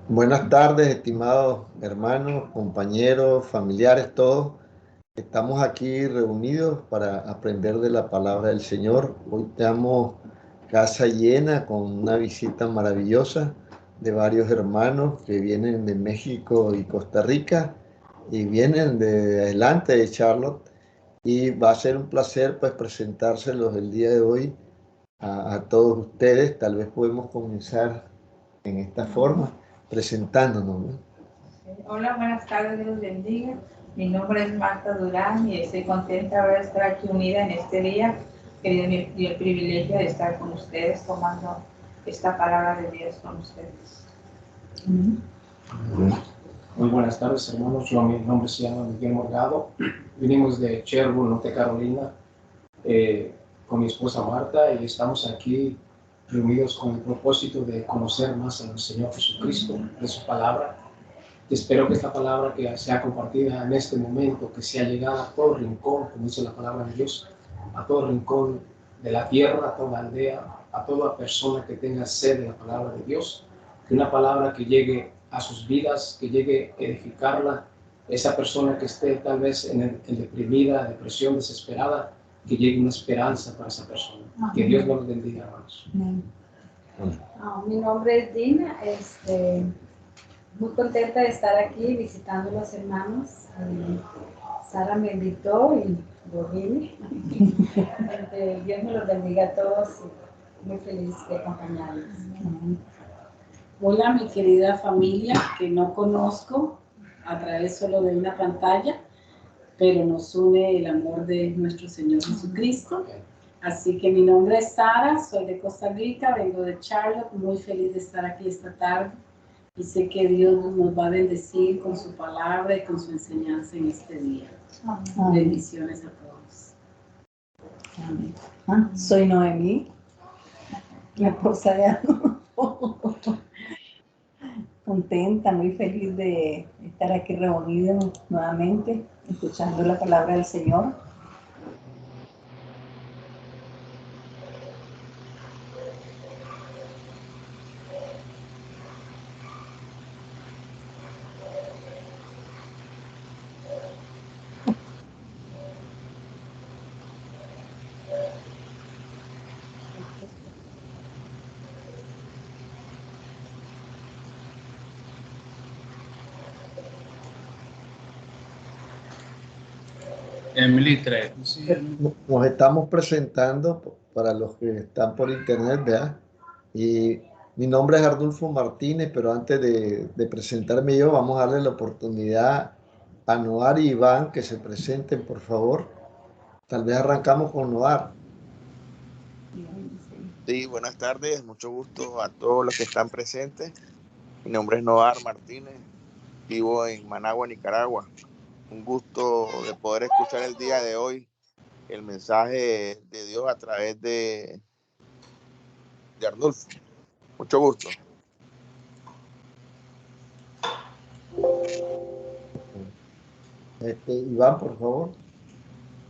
Buenas tardes, estimados hermanos, compañeros, familiares, todos. Estamos aquí reunidos para aprender de la palabra del Señor. Hoy tenemos casa llena con una visita maravillosa de varios hermanos que vienen de México y Costa Rica y vienen de adelante de Charlotte. Y va a ser un placer pues presentárselos el día de hoy a todos ustedes. Tal vez podemos comenzar en esta forma, presentándonos, ¿no? Hola, buenas tardes, Dios bendiga. Mi nombre es Marta Durán y estoy contenta ahora de estar aquí unida en este día, que me dio el privilegio de estar con ustedes, tomando esta palabra de Dios con ustedes. Muy buenas tardes, hermanos. Mi nombre se llama Miguel Morgado. Vinimos de Sherwood, Norte Carolina, con mi esposa Marta, y estamos aquí reunidos con el propósito de conocer más al Señor Jesucristo, de su palabra. Espero que esta palabra que sea compartida en este momento, que sea llegada a todo rincón, como dice la palabra de Dios, a todo rincón de la tierra, a toda aldea, a toda persona que tenga sed de la palabra de Dios, que una palabra que llegue a sus vidas, que llegue a edificarla, esa persona que esté tal vez en deprimida, depresión, desesperada, que llegue una esperanza para esa persona. Que Dios nos bendiga, hermanos. Mi nombre es Dina, muy contenta de estar aquí visitando a los hermanos. Sara me invitó y yo vine. Dios me los bendiga a todos y muy feliz de acompañarlos. Hola, mi querida familia, que no conozco a través solo de una pantalla, pero nos une el amor de nuestro Señor Jesucristo. Así que mi nombre es Sara, soy de Costa Rica, vengo de Charlotte, muy feliz de estar aquí esta tarde y sé que Dios nos va a bendecir con su palabra y con su enseñanza en este día. Amén. Bendiciones a todos. Amén. Soy Noemí, la esposa de Adolfo. Contenta, muy feliz de estar aquí reunidos nuevamente, escuchando la palabra del Señor. Emily, trae. Nos estamos presentando para los que están por internet, ¿verdad? Y mi nombre es Ardulfo Martínez, pero antes de presentarme yo, vamos a darle la oportunidad a Noar y Iván que se presenten, por favor. Tal vez arrancamos con Noar. Sí, buenas tardes, mucho gusto a todos los que están presentes. Mi nombre es Noar Martínez, vivo en Managua, Nicaragua. Un gusto de poder escuchar el día de hoy el mensaje de Dios a través de Ardulfo. Mucho gusto. Iván, por favor.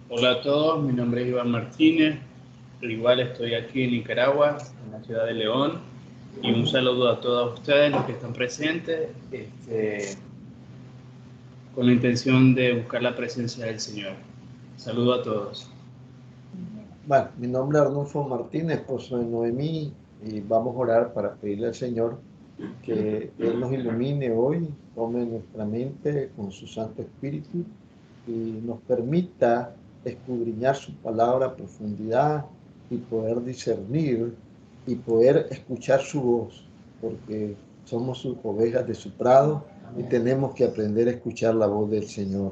Hola a todos, mi nombre es Iván Martínez. Igual estoy aquí en Nicaragua, en la ciudad de León. Y un saludo a todos ustedes, los que están presentes, con la intención de buscar la presencia del Señor. Saludo a todos. Bueno, mi nombre es Arnulfo Martínez, esposo de Noemí, y vamos a orar para pedirle al Señor que Él nos ilumine hoy, tome nuestra mente con su Santo Espíritu y nos permita escudriñar su palabra a profundidad y poder discernir y poder escuchar su voz, porque somos sus ovejas de su prado y tenemos que aprender a escuchar la voz del Señor.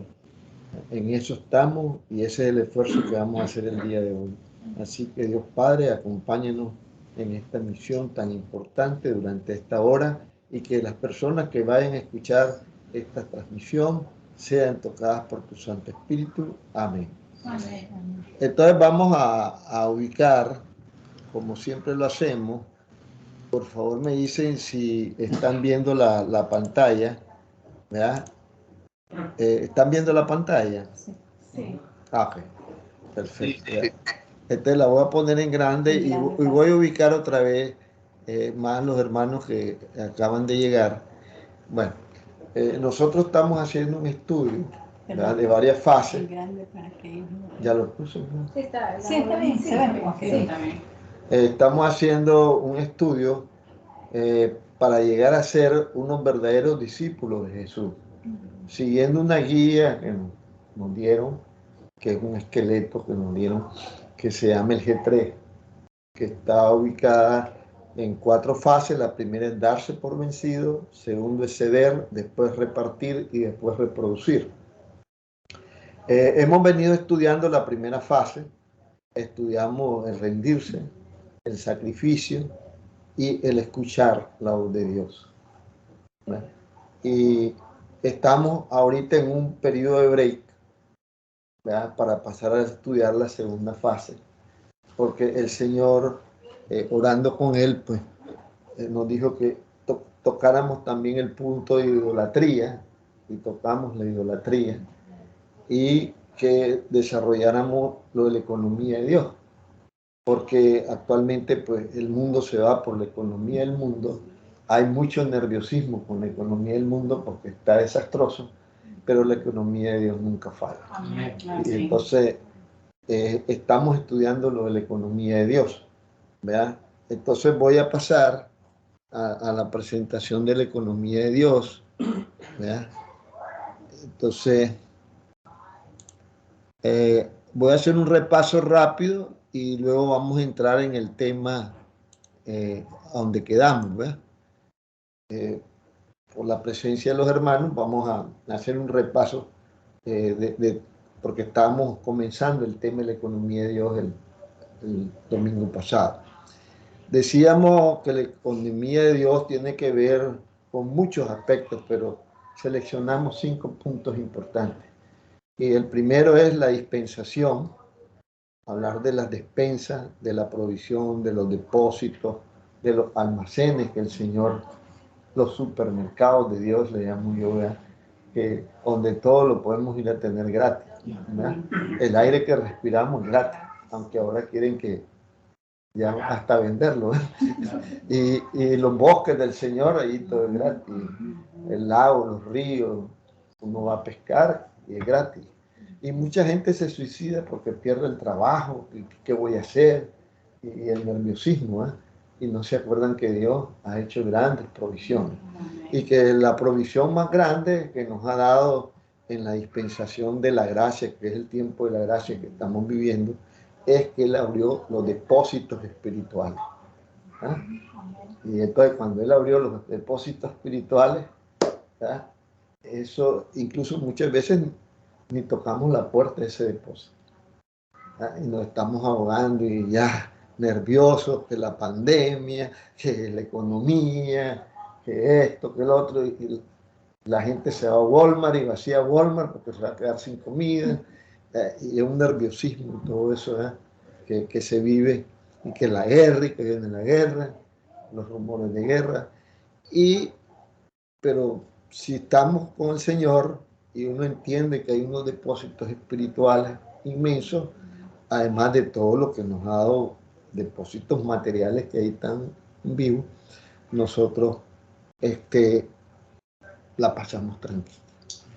En eso estamos y ese es el esfuerzo que vamos a hacer el día de hoy. Así que Dios Padre, acompáñenos en esta misión tan importante durante esta hora y que las personas que vayan a escuchar esta transmisión sean tocadas por tu Santo Espíritu. Amén. Amén. Entonces vamos a ubicar, como siempre lo hacemos. Por favor me dicen si están viendo la pantalla, ¿verdad? ¿Están viendo la pantalla? Sí. Ah, ok. Perfecto. Sí. Esta la voy a poner en grande En grande, y voy a ubicar otra vez más los hermanos que acaban de llegar. Bueno, nosotros estamos haciendo un estudio, ¿verdad?, de varias fases. En grande para que ellos Ya lo puse, ¿no? Sí, está, Sí, está bien, se ve. Ok. Sí, también. Estamos haciendo un estudio para llegar a ser unos verdaderos discípulos de Jesús, siguiendo una guía que nos dieron, que es un esqueleto que nos dieron, que se llama el G3, que está ubicada en 4 fases. La primera es darse por vencido, segundo es ceder, después repartir y después reproducir. Hemos venido estudiando la primera fase, estudiamos el rendirse, el sacrificio y el escuchar la voz de Dios. ¿Ves? Y estamos ahorita en un periodo de break, ¿verdad?, para pasar a estudiar la segunda fase, porque el Señor, orando con Él, pues nos dijo que tocáramos también el punto de idolatría, y tocamos la idolatría, y que desarrolláramos lo de la economía de Dios, porque actualmente pues el mundo se va por la economía del mundo. Hay mucho nerviosismo con la economía del mundo porque está desastroso, pero la economía de Dios nunca falla. Amén. Y entonces estamos estudiando lo de la economía de Dios, ¿verdad? Entonces voy a pasar a la presentación de la economía de Dios, ¿verdad? Entonces voy a hacer un repaso rápido y luego vamos a entrar en el tema a donde quedamos, ¿verdad? Por la presencia de los hermanos vamos a hacer un repaso porque estábamos comenzando el tema de la economía de Dios el domingo pasado. Decíamos que la economía de Dios tiene que ver con muchos aspectos, pero seleccionamos 5 puntos importantes. Y el primero es la dispensación, hablar de las despensas, de la provisión, de los depósitos, de los almacenes que el Señor, los supermercados de Dios, le llamo yo, ¿verdad?, que donde todo lo podemos ir a tener gratis, ¿verdad? El aire que respiramos gratis, aunque ahora quieren que ya hasta venderlo, y los bosques del Señor, ahí todo es gratis, el lago, los ríos, uno va a pescar y es gratis. Y mucha gente se suicida porque pierde el trabajo, y qué voy a hacer, y el nerviosismo, ¿eh? Y no se acuerdan que Dios ha hecho grandes provisiones, y que la provisión más grande que nos ha dado en la dispensación de la gracia, que es el tiempo de la gracia que estamos viviendo, es que Él abrió los depósitos espirituales. ¿Ah? Y entonces cuando Él abrió los depósitos espirituales, ¿ah?, eso incluso muchas veces ni tocamos la puerta de ese depósito, ¿ah?, y nos estamos ahogando y ya nerviosos, que la pandemia, que la economía, que esto, que el otro, y la gente se va a Walmart y vacía Walmart porque se va a quedar sin comida, y es un nerviosismo y todo eso, que se vive, y que la guerra, y que viene la guerra, los rumores de guerra, pero si estamos con el Señor y uno entiende que hay unos depósitos espirituales inmensos, además de todo lo que nos ha dado depósitos materiales que ahí están vivos, nosotros la pasamos tranquila,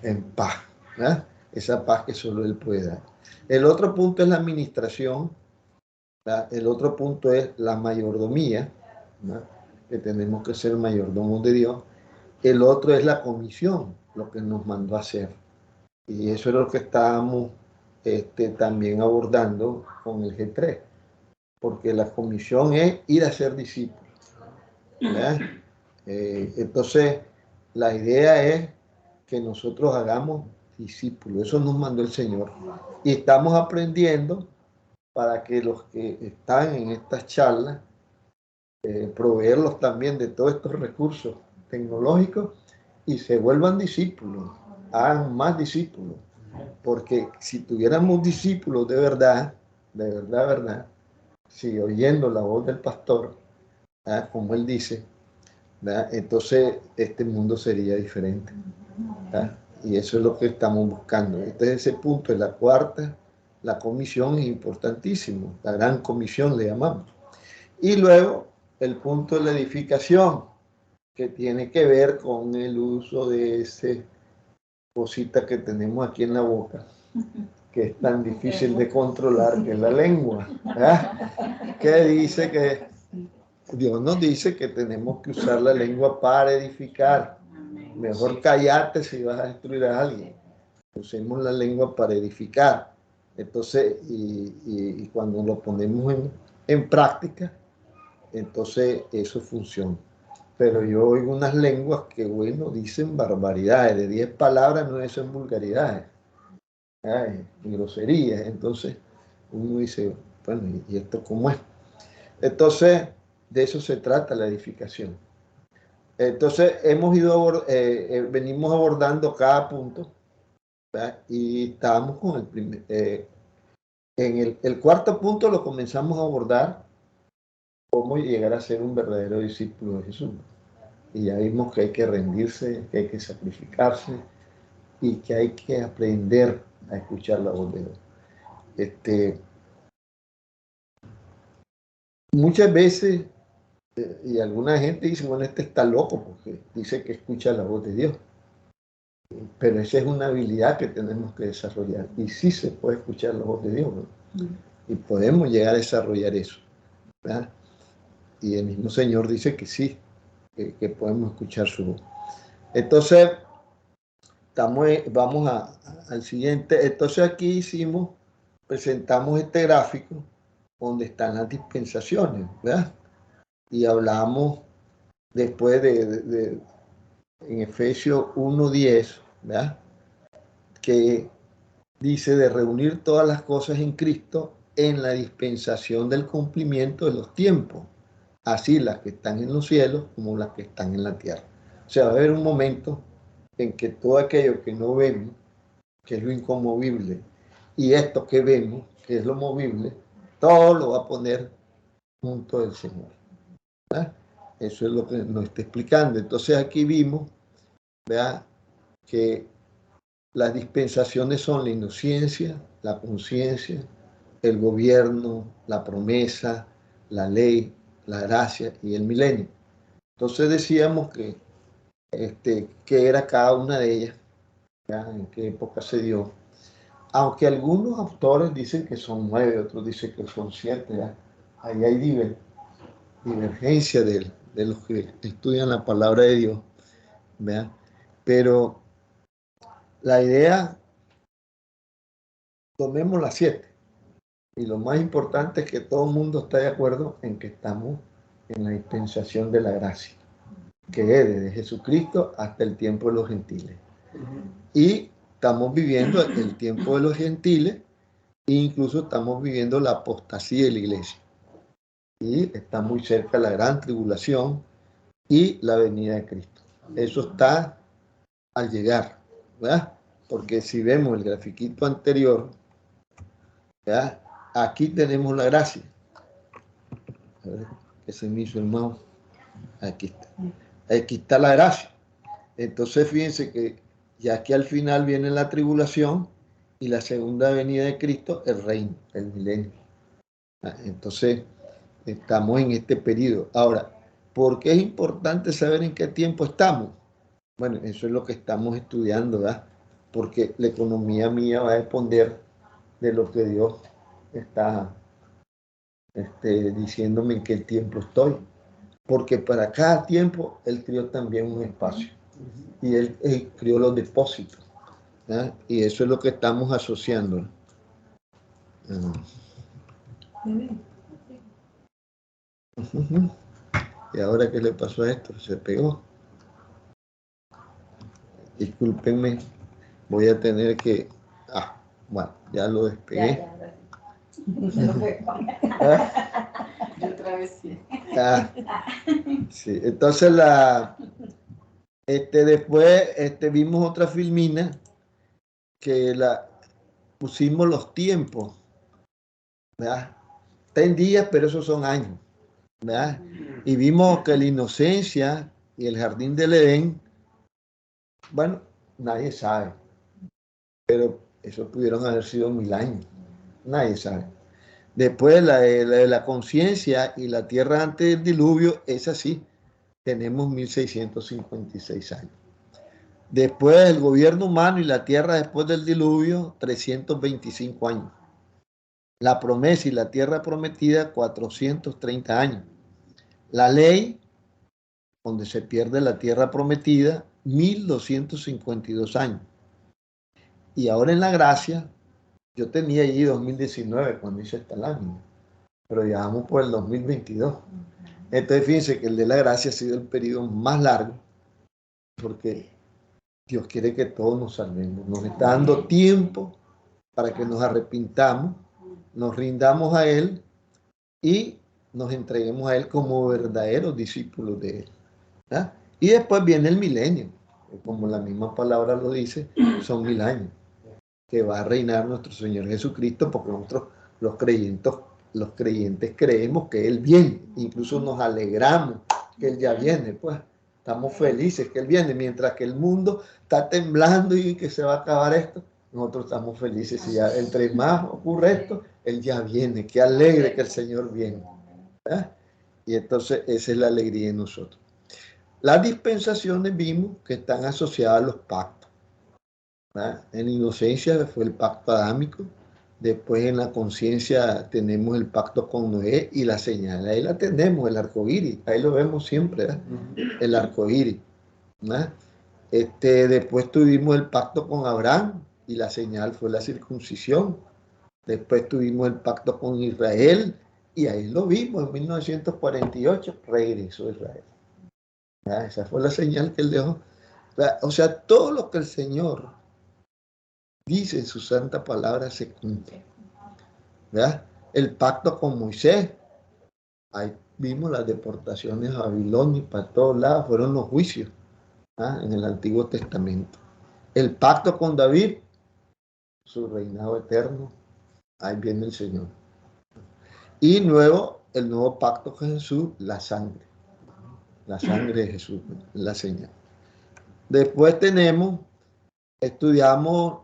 en paz, ¿verdad? Esa paz que solo Él puede dar. El otro punto es la administración, ¿verdad? El otro punto es la mayordomía, ¿verdad?, que tenemos que ser mayordomos de Dios. El otro es la comisión, lo que nos mandó a hacer. Y eso es lo que estábamos también abordando con el G3, porque la comisión es ir a ser discípulos, ¿verdad? Entonces, la idea es que nosotros hagamos discípulos. Eso nos mandó el Señor. Y estamos aprendiendo para que los que están en estas charlas, proveerlos también de todos estos recursos tecnológicos y se vuelvan discípulos, hagan más discípulos. Porque si tuviéramos discípulos de verdad, si oyendo la voz del pastor, ¿verdad?, como él dice, ¿verdad?, entonces este mundo sería diferente, ¿verdad? Y eso es lo que estamos buscando. Este es ese punto, es la cuarta la comisión es importantísimo, la gran comisión le llamamos. Y luego el punto de la edificación, que tiene que ver con el uso de ese cosita que tenemos aquí en la boca, que es tan difícil de controlar, que es la lengua, ¿verdad? Que dice que Dios nos dice que tenemos que usar la lengua para edificar. Mejor callate si vas a destruir a alguien. Usemos la lengua para edificar. Entonces, y cuando lo ponemos en práctica, entonces eso funciona. Pero yo oigo unas lenguas que, bueno, dicen barbaridades. De 10 palabras no dicen vulgaridades. Ay, groserías. Entonces, uno dice, bueno, ¿y esto cómo es? Entonces, de eso se trata la edificación. Entonces, venimos abordando cada punto, ¿verdad? Y estábamos con el primer, en el cuarto punto lo comenzamos a abordar, cómo llegar a ser un verdadero discípulo de Jesús. Y ya vimos que hay que rendirse, que hay que sacrificarse y que hay que aprender a escuchar la voz de Dios. Muchas veces, y alguna gente dice, bueno, este está loco porque dice que escucha la voz de Dios. Pero esa es una habilidad que tenemos que desarrollar. Y sí se puede escuchar la voz de Dios, ¿no? Y podemos llegar a desarrollar eso, ¿verdad? Y el mismo Señor dice que sí, que podemos escuchar su voz. Entonces, vamos al siguiente. Entonces aquí presentamos este gráfico donde están las dispensaciones, ¿verdad? Y hablamos después en Efesios 1:10, ¿verdad? Que dice de reunir todas las cosas en Cristo en la dispensación del cumplimiento de los tiempos, así las que están en los cielos como las que están en la tierra. O sea, va a haber un momento en que todo aquello que no vemos, que es lo inconmovible, y esto que vemos, que es lo movible, todo lo va a poner junto del Señor, ¿verdad? Eso es lo que nos está explicando. Entonces aquí vimos, ¿verdad?, que las dispensaciones son la inocencia, la conciencia, el gobierno, la promesa, la ley, la gracia y el milenio. Entonces decíamos que era cada una de ellas, ¿ya? En qué época se dio. Aunque algunos autores dicen que son 9, otros dicen que son 7, ¿ya? Ahí hay divergencia de los que estudian la palabra de Dios, ¿verdad? Pero la idea, tomemos las 7. Y lo más importante es que todo el mundo está de acuerdo en que estamos en la dispensación de la gracia, que es desde Jesucristo hasta el tiempo de los gentiles. Y estamos viviendo el tiempo de los gentiles e incluso estamos viviendo la apostasía de la iglesia. Y está muy cerca la gran tribulación y la venida de Cristo. Eso está al llegar, ¿verdad? Porque si vemos el grafiquito anterior, ¿verdad?, aquí tenemos la gracia. A ver, que se me hizo el mouse. Aquí está. Aquí está la gracia. Entonces fíjense que ya aquí al final viene la tribulación y la segunda venida de Cristo, el reino, el milenio. Entonces estamos en este periodo. Ahora, ¿por qué es importante saber en qué tiempo estamos? Bueno, eso es lo que estamos estudiando, ¿verdad? Porque la economía mía va a depender de lo que Dios está diciéndome en qué tiempo estoy. Porque para cada tiempo Él creó también un espacio. Y Él creó los depósitos, ¿verdad? Y eso es lo que estamos asociando. ¿Y ahora qué le pasó a esto? Se pegó. Discúlpenme, voy a tener que... bueno, ya lo despegué. Yo otra vez sí. Sí, entonces después vimos otra filmina que pusimos los tiempos, ¿verdad? Está en días, pero esos son años, ¿verdad? Y vimos que la inocencia y el jardín del Edén, bueno, nadie sabe, pero eso pudieron haber sido 1000 años, Nadie sabe. Después la conciencia y la tierra antes del diluvio, es así. Tenemos 1656 años. Después el gobierno humano y la tierra después del diluvio, 325 años. La promesa y la tierra prometida, 430 años. La ley, donde se pierde la tierra prometida, 1252 años. Y ahora en la gracia, yo tenía allí 2019 cuando hice esta lámina, pero ya vamos por el 2022. Entonces fíjense que el de la gracia ha sido el periodo más largo, porque Dios quiere que todos nos salvemos. Nos está dando tiempo para que nos arrepintamos, nos rindamos a Él y nos entreguemos a Él como verdaderos discípulos de Él. ¿Ah? Y después viene el milenio, como la misma palabra lo dice, son 1000 años, que va a reinar nuestro Señor Jesucristo, porque nosotros los creyentes creemos que Él viene, incluso nos alegramos que Él ya viene, pues estamos felices que Él viene, mientras que el mundo está temblando y que se va a acabar esto, nosotros estamos felices, y ya entre más ocurre esto, Él ya viene, qué alegre que el Señor viene. ¿Ah? Y entonces esa es la alegría de nosotros. Las dispensaciones vimos que están asociadas a los pactos. ¿Verdad? En la inocencia fue el pacto adámico, después en la conciencia tenemos el pacto con Noé y la señal, ahí la tenemos, el arco iris, ahí lo vemos siempre, ¿verdad? El arco iris. ¿Verdad? Después tuvimos el pacto con Abraham y la señal fue la circuncisión. Después tuvimos el pacto con Israel y ahí lo vimos en 1948, regresó a Israel. ¿Verdad? Esa fue la señal que él dejó. ¿Verdad? O sea, todo lo que el Señor dice en su santa palabra se cumple. ¿Verdad? El pacto con Moisés, ahí vimos las deportaciones a Babilonia y para todos lados, fueron los juicios. ¿Ah? En el Antiguo Testamento. El pacto con David, su reinado eterno, ahí viene el Señor. Y luego el nuevo pacto con Jesús, la sangre de Jesús, la señal. Después estudiamos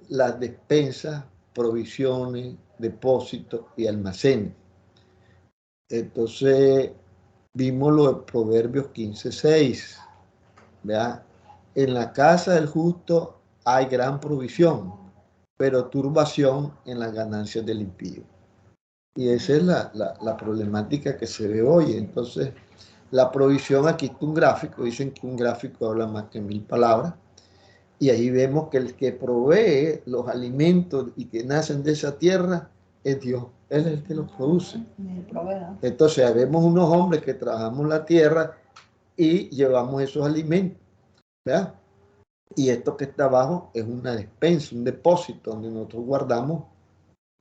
las despensas, provisiones, depósitos y almacenes. Entonces vimos lo de Proverbios 15:6. ¿Verdad? En la casa del justo hay gran provisión, pero turbación en las ganancias del impío. Y esa es la problemática que se ve hoy. Entonces, la provisión, aquí está un gráfico, dicen que un gráfico habla más que 1000 palabras, y ahí vemos que el que provee los alimentos y que nacen de esa tierra es Dios, Él es el que los produce. Entonces, vemos unos hombres que trabajamos la tierra y llevamos esos alimentos, ¿verdad? Y esto que está abajo es una despensa, un depósito donde nosotros guardamos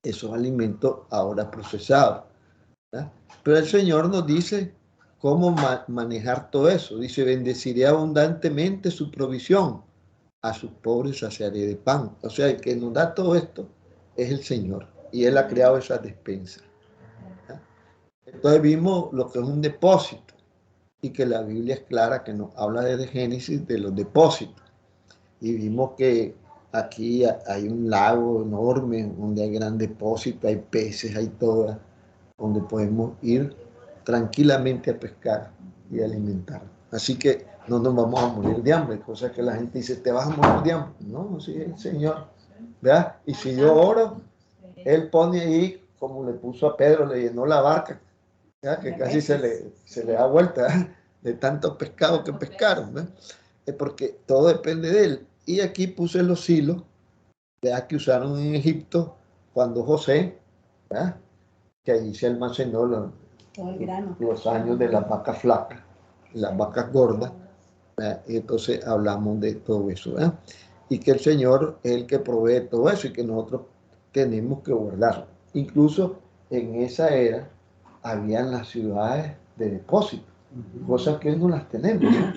esos alimentos ahora procesados, ¿verdad? Pero el Señor nos dice cómo manejar todo eso. Dice, bendeciré abundantemente su provisión, a sus pobres saciaré de pan. O sea, el que nos da todo esto es el Señor y Él ha creado esas despensas, ¿verdad? Entonces vimos lo que es un depósito y que la Biblia es clara que nos habla desde Génesis de los depósitos. Y vimos que aquí hay un lago enorme donde hay gran depósito, hay peces, hay todo, donde podemos ir tranquilamente a pescar y alimentar. Así que no nos vamos a morir de hambre, cosa que la gente dice, ¿te vas a morir de hambre? No, sí, el Señor, ¿verdad? Y si yo oro, Él pone ahí, como le puso a Pedro, le llenó la barca, ¿verdad? Que casi se le da vuelta, ¿verdad? De tantos pescados que pescaron, ¿verdad? Es porque todo depende de Él. Y aquí puse los hilos, ¿verdad? Que usaron en Egipto cuando José, ¿verdad? Que allí se almacenó los años de las vacas flacas, las vacas gordas, ¿verdad? Y entonces hablamos de todo eso, ¿verdad? Y que el Señor es el que provee todo eso y que nosotros tenemos que guardarlo. Incluso en esa era habían las ciudades de depósito, cosas que hoy no las tenemos, ¿no?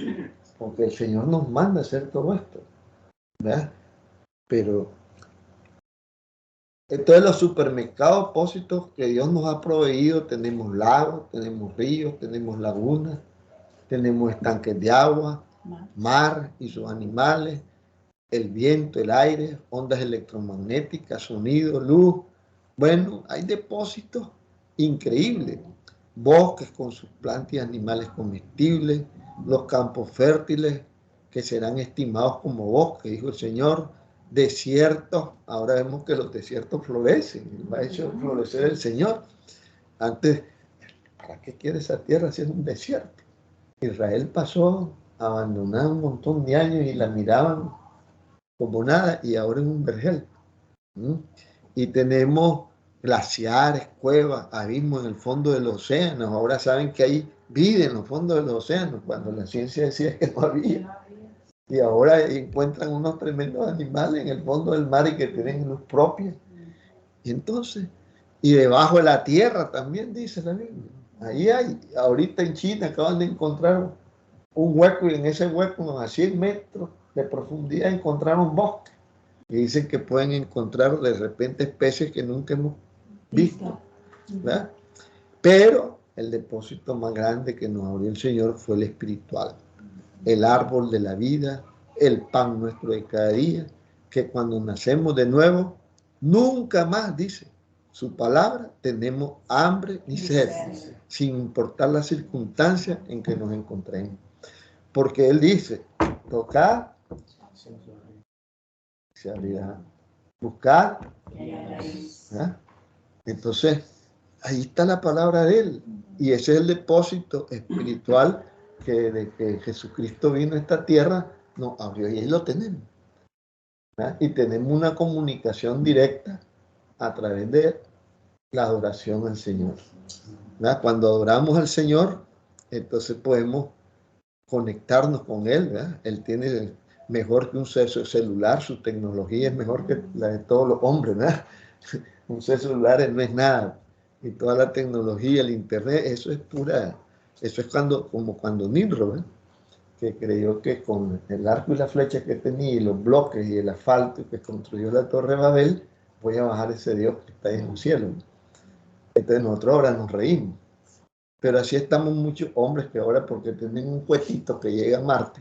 Porque el Señor nos manda a hacer todo esto, ¿verdad? Pero entonces los supermercados, depósitos que Dios nos ha proveído, tenemos lagos, tenemos ríos, tenemos lagunas, tenemos estanques de agua, mar y sus animales, el viento, el aire, ondas electromagnéticas, sonido, luz, Bueno, hay depósitos increíbles, bosques con sus plantas y animales comestibles, los campos fértiles que serán estimados como bosques, dijo el Señor, desiertos, ahora vemos que los desiertos florecen, va a hecho florecer el Señor. Antes, ¿para qué quiere esa tierra si es un desierto? Israel pasó abandonada un montón de años y la miraban como nada y ahora es un vergel. Y tenemos glaciares, cuevas, abismos en el fondo de los océanos. Ahora saben que hay vida en los fondos de los océanos, cuando la ciencia decía que no había. Y ahora encuentran unos tremendos animales en el fondo del mar y que tienen luz propia. Y entonces, y debajo de la tierra también dice la Biblia. Ahí hay, ahorita en China acaban de encontrar un hueco y en ese hueco a 100 metros de profundidad encontraron un bosque. Y dicen que pueden encontrar de repente especies que nunca hemos visto, ¿verdad? Pero el depósito más grande que nos abrió el Señor fue el espiritual, el árbol de la vida, el pan nuestro de cada día, que cuando nacemos de nuevo, nunca más, dice su palabra, tenemos hambre ni sed, sin importar las circunstancias en que nos encontremos. Porque Él dice, tocad, se abrirá. Buscar. ¿Ah? Entonces, ahí está la palabra de Él. Y ese es el depósito espiritual que de que Jesucristo vino a esta tierra, nos abrió y ahí lo tenemos. ¿Ah? Y tenemos una comunicación directa a través de la adoración al Señor. ¿Ah? Cuando adoramos al Señor, entonces podemos conectarnos con Él. ¿Verdad? Él tiene mejor que un celular, su tecnología es mejor que la de todos los hombres, ¿verdad? Un celular no es nada, y toda la tecnología, el internet, eso es pura, eso es como cuando Nimrod, que creyó que con el arco y la flecha que tenía, y los bloques y el asfalto que construyó la Torre Babel, voy a bajar ese Dios que está ahí en el cielo. Entonces nosotros ahora nos reímos, pero así estamos muchos hombres que ahora, porque tienen un cuetito que llega a Marte,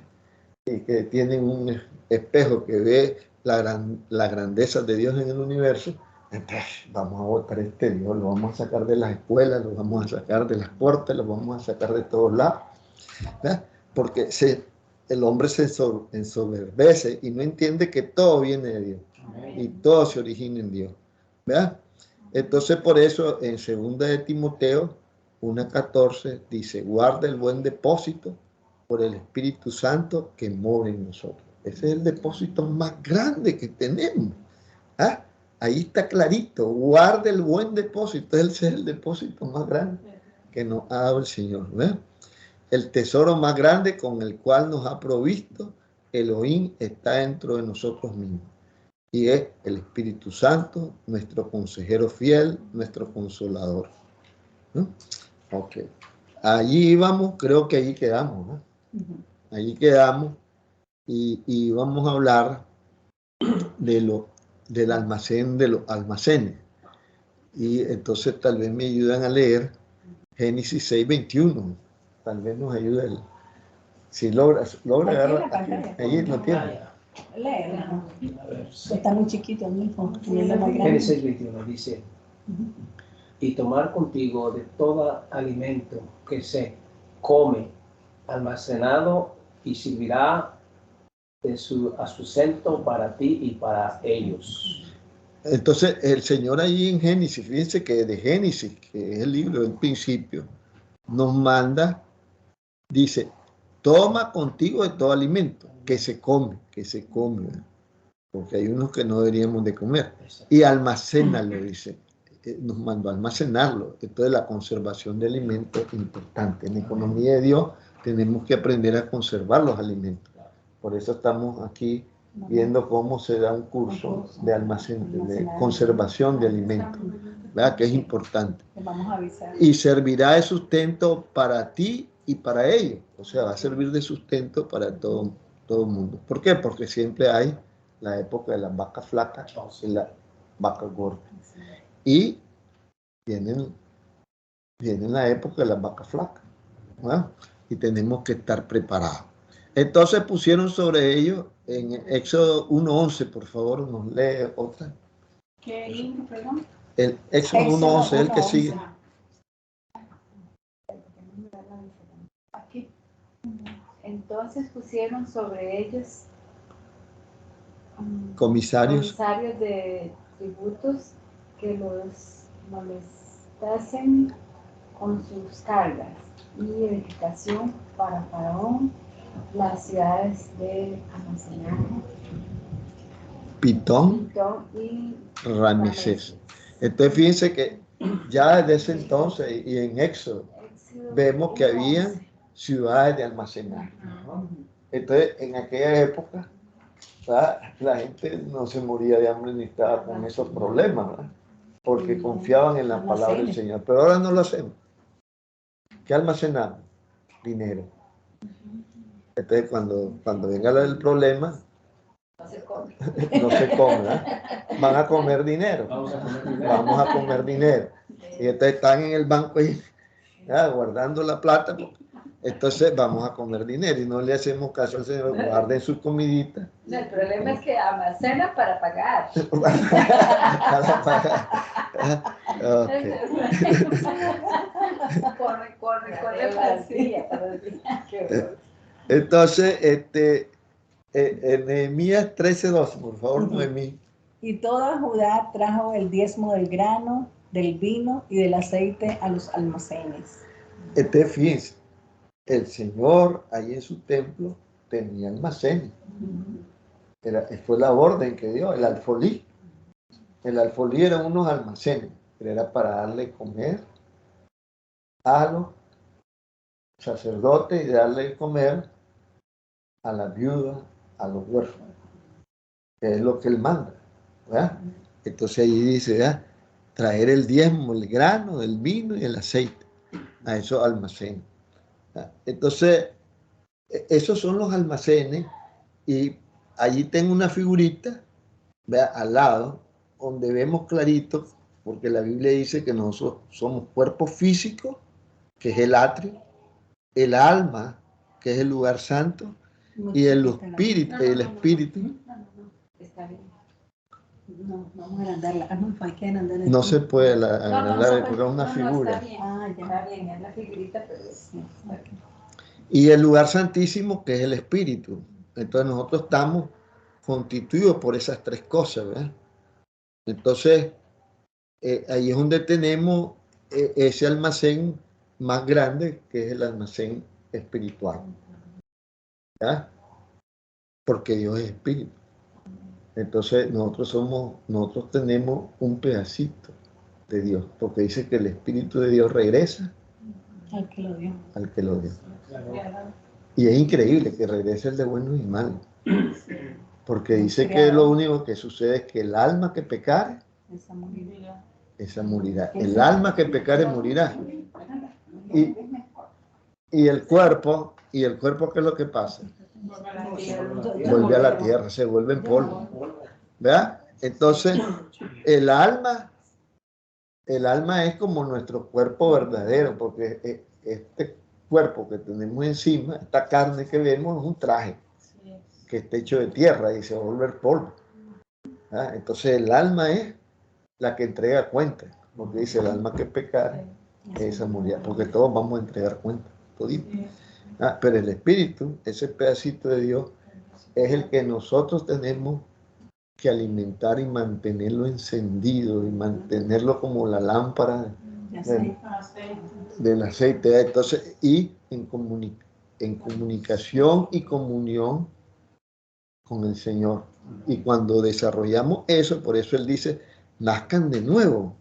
y que tienen un espejo que ve la grandeza de Dios en el universo, entonces vamos a botar este Dios, lo vamos a sacar de las escuelas, lo vamos a sacar de las puertas, lo vamos a sacar de todos lados, ¿verdad? Porque el hombre se ensoberbece y no entiende que todo viene de Dios y todo se origina en Dios, ¿verdad? Entonces por eso en 2 de Timoteo 1:14 dice, guarda el buen depósito por el Espíritu Santo que mora en nosotros. Ese es el depósito más grande que tenemos. ¿Ah? Ahí está clarito, guarda el buen depósito, ese es el depósito más grande que nos ha dado el Señor. ¿Verdad? El tesoro más grande con el cual nos ha provisto Elohim está dentro de nosotros mismos. Y es el Espíritu Santo, nuestro consejero fiel, nuestro consolador. ¿No? Ok. Allí íbamos, creo que allí quedamos, ¿no? Allí quedamos y vamos a hablar del almacén, de los almacenes. Y entonces tal vez me ayudan a leer Génesis 6:21. Tal vez nos ayude. Si logra agarrar. Allí lo tiene. Léelo. Está muy chiquito, mi hijo. Génesis 6:21 dice, y tomar contigo de todo alimento que se come, almacenado, y servirá de su sustento para ti y para ellos. Entonces, el Señor ahí en Génesis, fíjense que de Génesis, que es el libro del principio, nos manda, dice, toma contigo de todo alimento que se come, ¿verdad? Porque hay unos que no deberíamos de comer, y almacénalo, dice, nos mandó a almacenarlo. Entonces la conservación de alimentos es importante. En la economía de Dios tenemos que aprender a conservar los alimentos. Por eso estamos aquí viendo cómo se da un curso de almacén, de conservación de alimentos, ¿verdad? Que es importante. Y servirá de sustento para ti y para ellos. O sea, va a servir de sustento para todo el mundo. ¿Por qué? Porque siempre hay la época de las vacas flacas y las vacas gordas. Y viene la época de las vacas flacas, ¿verdad? Y tenemos que estar preparados. Entonces pusieron sobre ellos en Éxodo 1:11, por favor, nos lee otra. ¿Qué libro, perdón? El Éxodo 1:11 es el que 1:11. sigue. Aquí. Entonces pusieron sobre ellos Comisarios. de tributos que los molestasen con sus cargas y edificación para Faraón, las ciudades de almacenaje, Pitón, Pitón y Ramesés. Entonces fíjense que ya desde ese entonces y en Éxodo vemos que había ciudades de almacenaje. Entonces en aquella época, ¿verdad?, la gente no se moría de hambre ni estaba con esos problemas, ¿verdad?, porque confiaban en la palabra del Señor. Pero ahora no lo hacemos. ¿Qué almacenamos? Dinero. Entonces cuando venga el problema, no se come. no se come, ¿verdad? Van a comer dinero. Vamos a comer dinero. Y entonces están en el banco ahí, ¿verdad?, guardando la plata. Entonces vamos a comer dinero y no le hacemos caso al Señor. Guarden sus comiditas. No, el problema es que almacenan para pagar. Para pagar. Okay. Corre para el día. Entonces, en Nehemías 13:12, por favor, Noemí. Y toda Judá trajo el diezmo del grano, del vino y del aceite a los almacenes. Fíjense, el Señor ahí en su templo tenía almacenes. Fue la orden que dio, el alfolí. El alfolí eran unos almacenes, pero era para darle comer a los sacerdotes y darle comer a las viudas, a los huérfanos, que es lo que él manda, ¿verdad? Entonces ahí dice, ¿verdad?, traer el diezmo, el grano, el vino y el aceite a esos almacenes. Entonces, esos son los almacenes y allí tengo una figurita, ¿verdad?, al lado, donde vemos clarito, porque la Biblia dice que nosotros somos cuerpo físico, que es el atrio, el alma, que es el lugar santo, y el espíritu, Está bien. No, vamos a agrandarla. Hay que agrandarla. no se puede agrandarla porque es una figura. Está bien, está bien, es la figurita, pero sí, está bien. Y el lugar santísimo, que es el espíritu. Entonces nosotros estamos constituidos por esas tres cosas, ¿verdad? Entonces, ahí es donde tenemos ese almacén más grande, que es el almacén espiritual, ¿verdad? Porque Dios es espíritu. Entonces nosotros tenemos un pedacito de Dios, porque dice que el Espíritu de Dios regresa Al que lo dio. al que lo dio. Y es increíble que regrese el de buenos y malos, porque dice que lo único que sucede es que el alma que pecare, esa morirá. El alma que pecare morirá. Y el cuerpo, ¿qué es lo que pasa? Vuelve a la tierra, se vuelve en polvo, ¿verdad? Entonces, el alma es como nuestro cuerpo verdadero, porque este cuerpo que tenemos encima, esta carne que vemos, es un traje que está hecho de tierra y se va a volver polvo, ¿verdad? Entonces, el alma es la que entrega cuenta, porque dice el alma que pecar, esa morirá, porque todos vamos a entregar cuenta, todito. Pero el espíritu, ese pedacito de Dios, es el que nosotros tenemos que alimentar y mantenerlo encendido y mantenerlo como la lámpara del aceite. Entonces, y en comunicación y comunión con el Señor. Y cuando desarrollamos eso, por eso Él dice, nazcan de nuevo.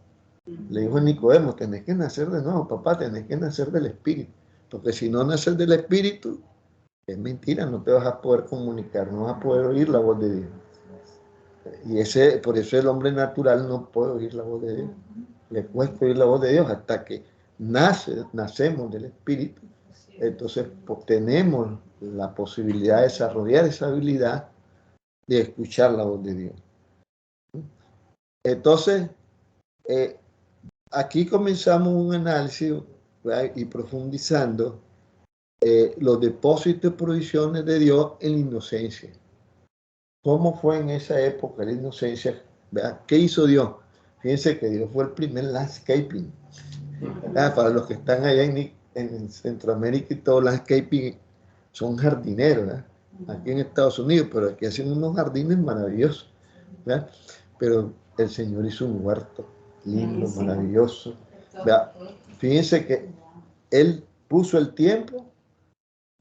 Le dijo a Nicodemo, tenés que nacer de nuevo, papá, tenés que nacer del Espíritu. Porque si no naces del Espíritu, es mentira, no te vas a poder comunicar, no vas a poder oír la voz de Dios. Y por eso el hombre natural no puede oír la voz de Dios. Le cuesta oír la voz de Dios hasta que nacemos del Espíritu. Entonces tenemos la posibilidad de desarrollar esa habilidad de escuchar la voz de Dios. Entonces, aquí comenzamos un análisis, ¿verdad?, y profundizando los depósitos y provisiones de Dios en la inocencia. ¿Cómo fue en esa época la inocencia? ¿Verdad? ¿Qué hizo Dios? Fíjense que Dios fue el primer landscaping. Para los que están allá en Centroamérica y todo, landscaping son jardineros, ¿verdad? Aquí en Estados Unidos, pero aquí hacen unos jardines maravillosos, ¿verdad? Pero el Señor hizo un huerto lindo, maravilloso, ¿verdad? Fíjense que Él puso el tiempo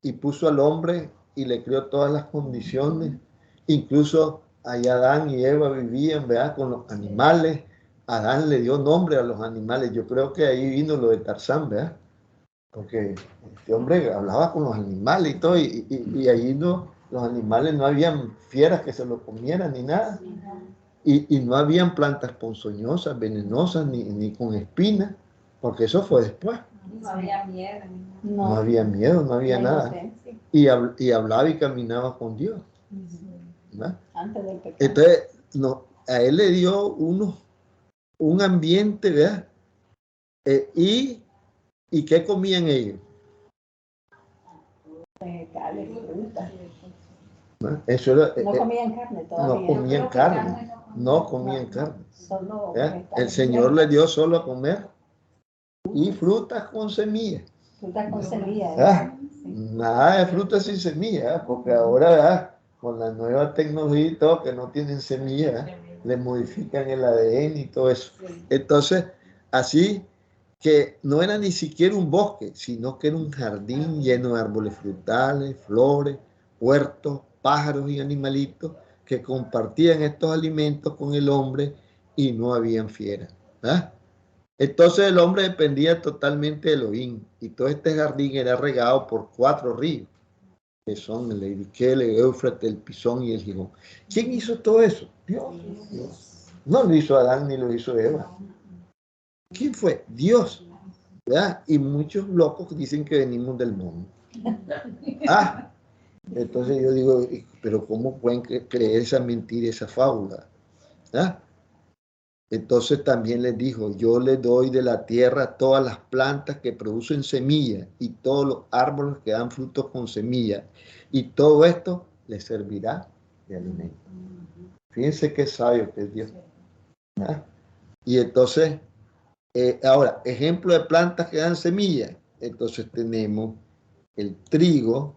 y puso al hombre y le creó todas las condiciones, incluso allá Adán y Eva vivían, ¿verdad?, con los animales. Adán le dio nombre a los animales. Yo creo que ahí vino lo de Tarzán, ¿verdad? Porque este hombre hablaba con los animales y todo, y ahí no, los animales no habían fieras que se lo comieran ni nada, y no habían plantas ponzoñosas, venenosas, ni con espinas, porque eso fue después. No había miedo. No había miedo, no había nada. Y hablaba y caminaba con Dios, ¿verdad? Antes del pecado. Entonces, no, a él le dio un ambiente, ¿verdad? ¿Y qué comían ellos? Vegetales, frutas. ¿No? Eso era, No comían carne todavía. no comían carne, no comían carne. Solo ¿verdad? vegetales. El Señor le dio solo a comer y frutas con semillas. Frutas con semillas. ¿verdad? Sí. Nada de frutas sin semillas, ¿verdad? Porque ahora, ¿verdad?, con la nueva tecnología y todo, que no tienen semillas, ¿verdad?, le modifican el ADN y todo eso. Entonces, así que no era ni siquiera un bosque, sino que era un jardín lleno de árboles frutales, flores, huertos, pájaros y animalitos que compartían estos alimentos con el hombre y no habían fieras, ¿verdad? Entonces el hombre dependía totalmente de Elohim, y todo este jardín era regado por 4 ríos, que son el Eiriquel, el Éufrates, el Pisón y el Gihón. ¿Quién hizo todo eso? Dios. No lo hizo Adán ni lo hizo Eva. ¿Quién fue? Dios. ¿Verdad? Y muchos locos dicen que venimos del mundo. Entonces yo digo, pero ¿cómo pueden creer esa mentira, esa fábula? ¿verdad? Entonces también les dijo, yo les doy de la tierra todas las plantas que producen semillas y todos los árboles que dan frutos con semillas, y todo esto les servirá de alimento. Fíjense qué sabio que es Dios. ¿verdad? Y entonces, ahora, ejemplo de plantas que dan semillas. Entonces tenemos el trigo,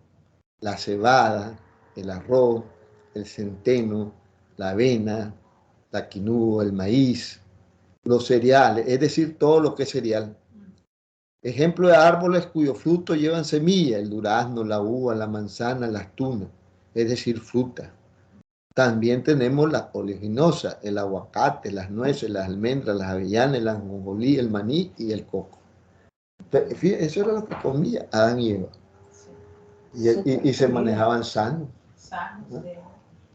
la cebada, el arroz, el centeno, la avena, la quinua, el maíz, los cereales, es decir, todo lo que es cereal. Ejemplo de árboles cuyos frutos llevan semilla, el durazno, la uva, la manzana, las tunas, es decir, fruta. También tenemos las oleaginosas, el aguacate, las nueces, las almendras, las avellanas, el ajonjolí, el maní y el coco. Entonces, fíjense, eso era lo que comía Adán y Eva. Y se manejaban sanos. Sanos,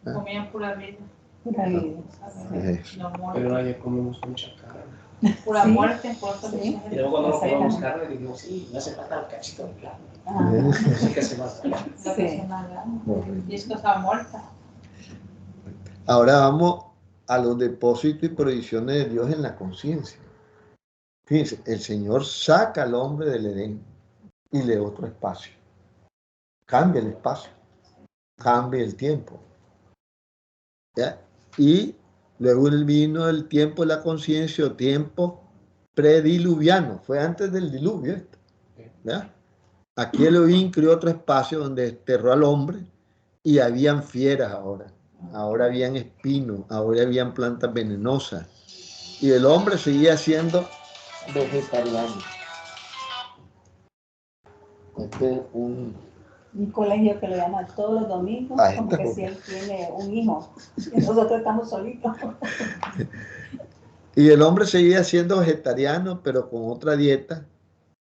comían pura vida. Pura vida. Pero nadie comemos mucha carne. Pura muerte, por eso. Sí. Y luego cuando no comemos carne, digo, sí, me hace falta el cachito de carne. Así que se va a hacer. Lo que se manda. Y es cosa muerta. Ahora vamos a los depósitos y provisiones de Dios en la conciencia. Fíjense, el Señor saca al hombre del Edén y le da otro espacio. Cambia el espacio, cambia el tiempo. ¿ya? Y luego vino el tiempo de la conciencia o tiempo prediluviano. Fue antes del diluvio esto. ¿ya? Aquí Elohim creó otro espacio donde desterró al hombre y habían fieras ahora. Ahora habían espinos, ahora habían plantas venenosas. Y el hombre seguía siendo vegetariano. Este es un colegio que lo llama todos los domingos, como que si él tiene un hijo. Y nosotros estamos solitos. Y el hombre seguía siendo vegetariano, pero con otra dieta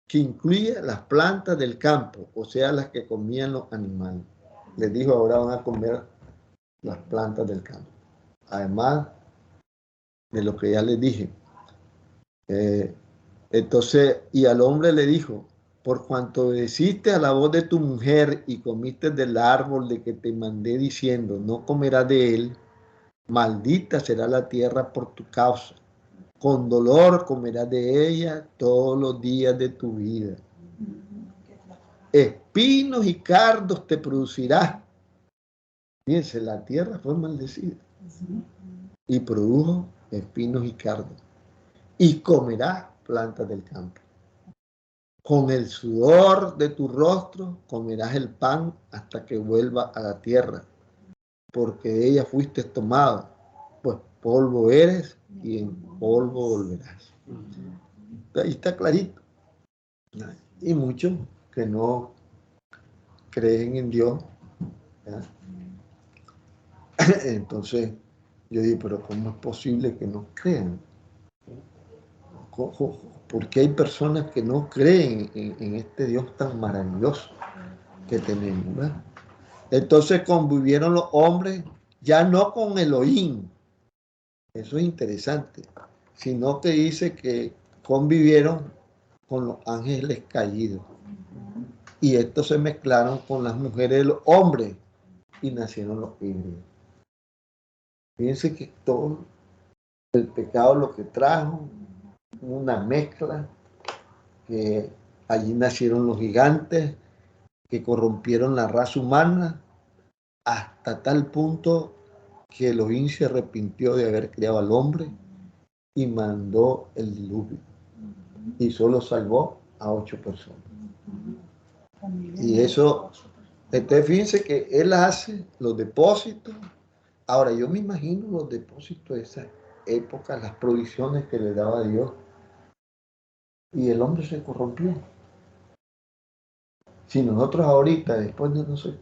que incluye las plantas del campo, o sea, las que comían los animales. Les dijo, ahora van a comer las plantas del campo. Además de lo que ya les dije. Entonces, y al hombre le dijo, por cuanto obedeciste a la voz de tu mujer y comiste del árbol de que te mandé diciendo, no comerás de él, maldita será la tierra por tu causa. Con dolor comerás de ella todos los días de tu vida. Espinos y cardos te producirá. Fíjense, la tierra fue maldecida y produjo espinos y cardos. y comerás plantas del campo. Con el sudor de tu rostro comerás el pan hasta que vuelva a la tierra, porque de ella fuiste tomado, pues polvo eres y en polvo volverás. Ahí está clarito. Y muchos que no creen en Dios, ¿verdad? Entonces yo digo, pero ¿cómo es posible que no crean? Porque hay personas que no creen en este Dios tan maravilloso que tenemos, ¿verdad? Entonces convivieron los hombres ya no con Elohim, eso es interesante, sino que dice que convivieron con los ángeles caídos. Y estos se mezclaron con las mujeres de los hombres y nacieron los híbridos. Fíjense que todo el pecado lo que trajo, una mezcla, que allí nacieron los gigantes, que corrompieron la raza humana, hasta tal punto que Elohim se arrepintió de haber creado al hombre y mandó el diluvio. Y solo salvó a 8 personas. Y eso, entonces fíjense que él hace los depósitos. Ahora, yo me imagino los depósitos de esa época, las provisiones que le daba Dios. Y el hombre se corrompió. Si nosotros ahorita, después de, no sé,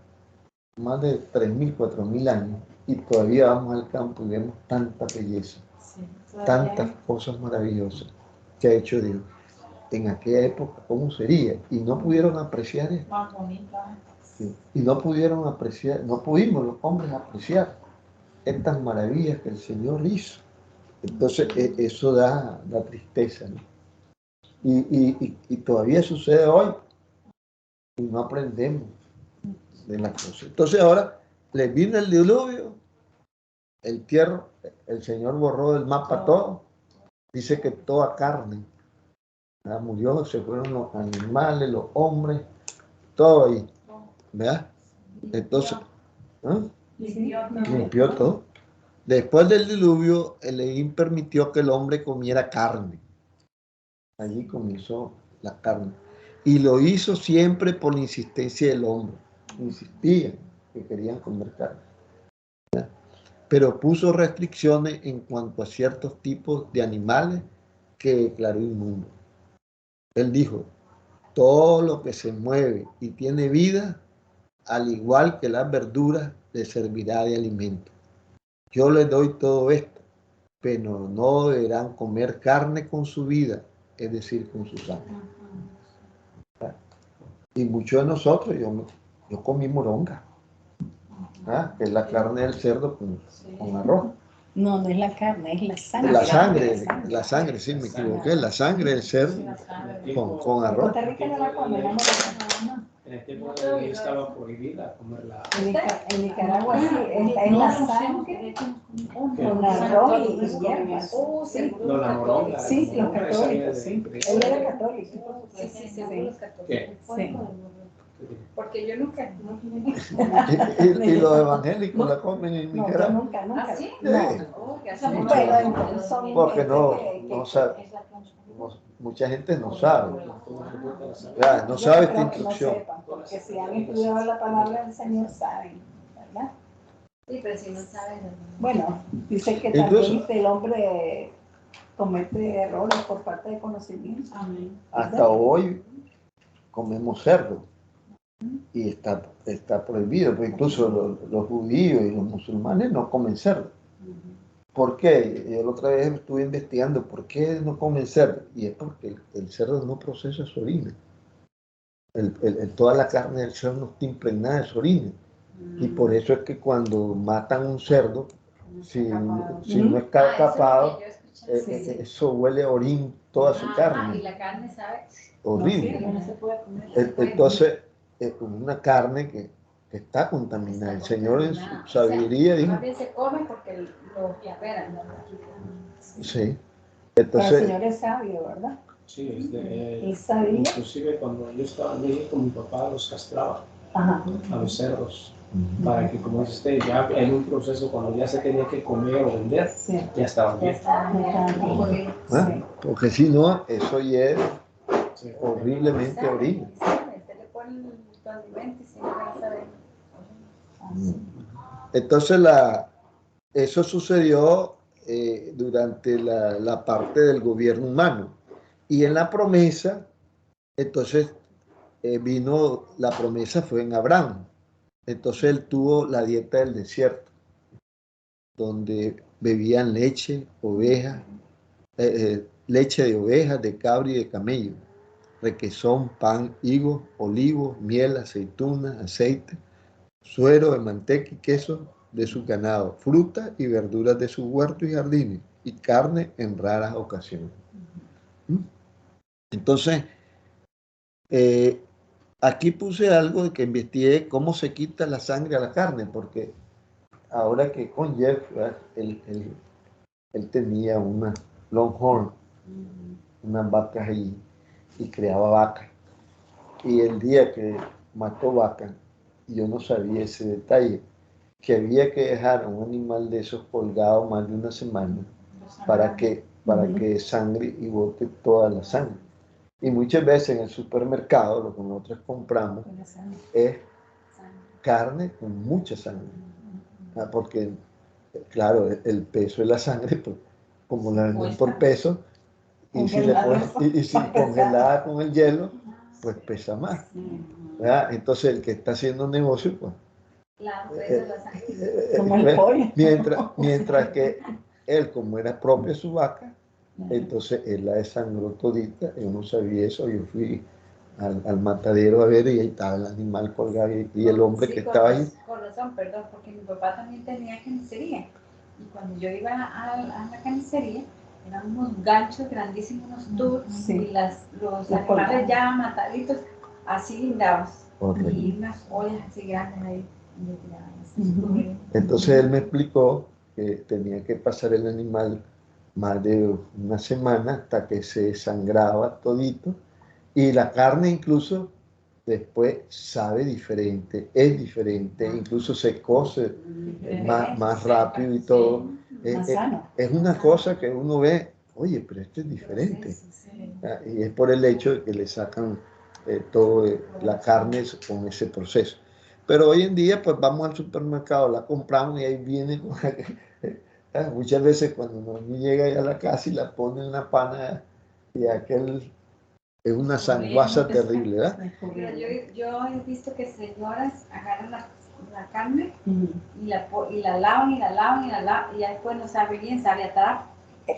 más de 3.000, 4.000 años, y todavía vamos al campo y vemos tanta belleza, tantas cosas maravillosas que ha hecho Dios. En aquella época, ¿cómo sería? Y no pudieron apreciar esto. Más bonita. Sí. Y no pudieron apreciar, no pudimos los hombres apreciar estas maravillas que el Señor hizo. Entonces, eso da tristeza, ¿no? Y todavía sucede hoy. Y no aprendemos de las cosas. Entonces, ahora les vino el diluvio, el tierra, el Señor borró del mapa todo. Dice que toda carne, ¿verdad? Murió, se fueron los animales, los hombres, todo ahí, ¿verdad? Entonces, ¿eh? Limpió todo. Después del diluvio, Elohim permitió que el hombre comiera carne. Allí comenzó la carne. Y lo hizo siempre por la insistencia del hombre. Insistían que querían comer carne. ¿Verdad? Pero puso restricciones en cuanto a ciertos tipos de animales que declaró inmundo. Él dijo, todo lo que se mueve y tiene vida, al igual que las verduras, le servirá de alimento. Yo les doy todo esto, pero no deberán comer carne con su vida, es decir, con su sangre. Y muchos de nosotros, yo comí moronga, ¿ah? Que es la carne del cerdo con arroz. No, no es la carne, es la sangre. La sangre, sí, me equivoqué, la sangre del cerdo con En arroz. Costa Rica no la comen, la morena. En el tiempo de hoy estaba prohibida comerla. En Nicaragua sí, es la sangre con arroz y hierbas. Sí, No, la moronga. sí, los católicos, sí. Él era católico. Sí, los católicos. ¿Qué? Sí. Porque yo nunca. Y los evangélicos la comen en No, yo Nicaragua. nunca. ¿Ah, sí? Sí. Oh, que hace Sí, mucho. Bueno, entonces son Porque no que sabe, mucha gente no sabe. Ya, no sabe esta instrucción. No sepan, porque si han estudiado la palabra del Señor saben, ¿verdad? Sí, pero si no saben. Bueno, dice que Incluso- también el hombre comete errores por falta de conocimiento. Amén. Hasta hoy comemos cerdo y está prohibido, porque incluso los judíos y los musulmanes no comen cerdo. ¿Por qué? Yo la otra vez estuve investigando por qué no comen cerdo, y es porque el cerdo no procesa su orina. Toda la carne del cerdo no está impregnada de su orina, y por eso es que cuando matan un cerdo, si no está capado, eso huele a orín toda su Y carne, la carne, ¿sabes? horrible. No se puede comer. Entonces, una carne que está contaminada. El Señor en su sabiduría dijo, Más bien se come porque lo esperan, ¿no? sí. Pero el Entonces, Señor es sabio, ¿verdad? Sí, es de, Él sabía. inclusive cuando yo estaba en México, mi papá los castraba Ajá. a los cerdos. para que, como dice usted, ya en un proceso cuando ya se tenía que comer o vender, Sí. ya estaba Ya bien. está, ya. ¿Ah? Porque si no, eso ya es Sí. horriblemente horrible. Se le pone el condimento y si no va a saber. Entonces, eso sucedió durante la parte del gobierno humano. Y en la promesa, entonces, la promesa fue en Abraham. Entonces él tuvo la dieta del desierto, donde bebían leche, ovejas, leche de ovejas, de cabra y de camello, requesón, pan, higos, olivos, miel, aceitunas, aceite, suero de manteca y queso de su ganado, frutas y verduras de sus huertos y jardines, y carne en raras ocasiones. Entonces, aquí puse algo de que investigué cómo se quita la sangre a la carne, porque ahora que con Jeff, él tenía una Longhorn, unas vacas ahí, y creaba vacas. Y el día que mató vacas, yo no sabía ese detalle, que había que dejar a un animal de esos colgado más de una semana para que sangre y bote toda la sangre. Y muchas veces en el supermercado lo que nosotros compramos es carne con mucha sangre. Porque, claro, el peso de la sangre, pues, como la venden por peso, y si congelada con el hielo, pues pesa más. ¿Verdad? Entonces el que está haciendo negocio, pues, como el pollo. mientras que él, como era propia su vaca, entonces él la desangró todita. Yo no sabía eso, yo fui al matadero a ver y ahí estaba el animal colgado y el hombre que estaba ahí. Con razón, perdón, porque mi papá también tenía carnicería. Y cuando yo iba a la carnicería, eran unos ganchos grandísimos, unos tubos, y los animales ya mataditos, así guindados. Y unas ollas así grandes ahí. Entonces él me explicó que tenía que pasar el animal más de una semana hasta que se sangraba todito, y la carne incluso después sabe diferente, es diferente, incluso se cose más rápido y todo. Es una cosa que uno ve, oye, pero esto es diferente. Y es por el hecho de que le sacan toda la carne con ese proceso. Pero hoy en día, pues vamos al supermercado, la compramos y ahí viene. Muchas veces cuando uno llega a la casa y la pone en la pana, y aquel es una sanguaza terrible, ¿verdad? Yo he visto que señoras agarran la carne y la lavan y la lavan y la lavan y ya después no sabe bien, sabe atrás.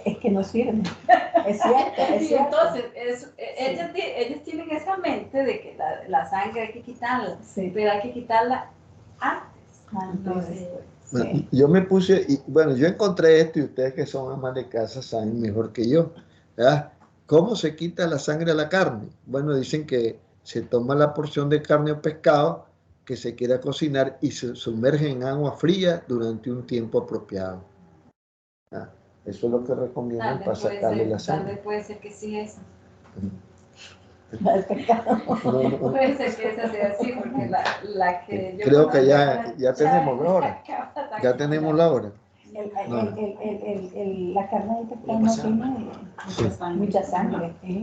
Es que no sirve. Es cierto, es cierto. Entonces, ellos tienen esa mente de que la sangre hay que quitarla, pero hay que quitarla antes. No después. Bueno, yo me puse, y bueno, yo encontré esto y ustedes que son amas de casa saben mejor que yo, ¿verdad? ¿Cómo se quita la sangre a la carne? Bueno, dicen que se toma la porción de carne o pescado que se quiera cocinar y se sumerge en agua fría durante un tiempo apropiado. Eso es lo que recomiendan para sacarle la sangre. Tal vez puede ser que sí eso. El pecado. No. Puede ser que esa sea así, porque la que yo creo que ya tenemos la hora. Ya tenemos la hora. La carne del pescado no tiene mucha sangre, es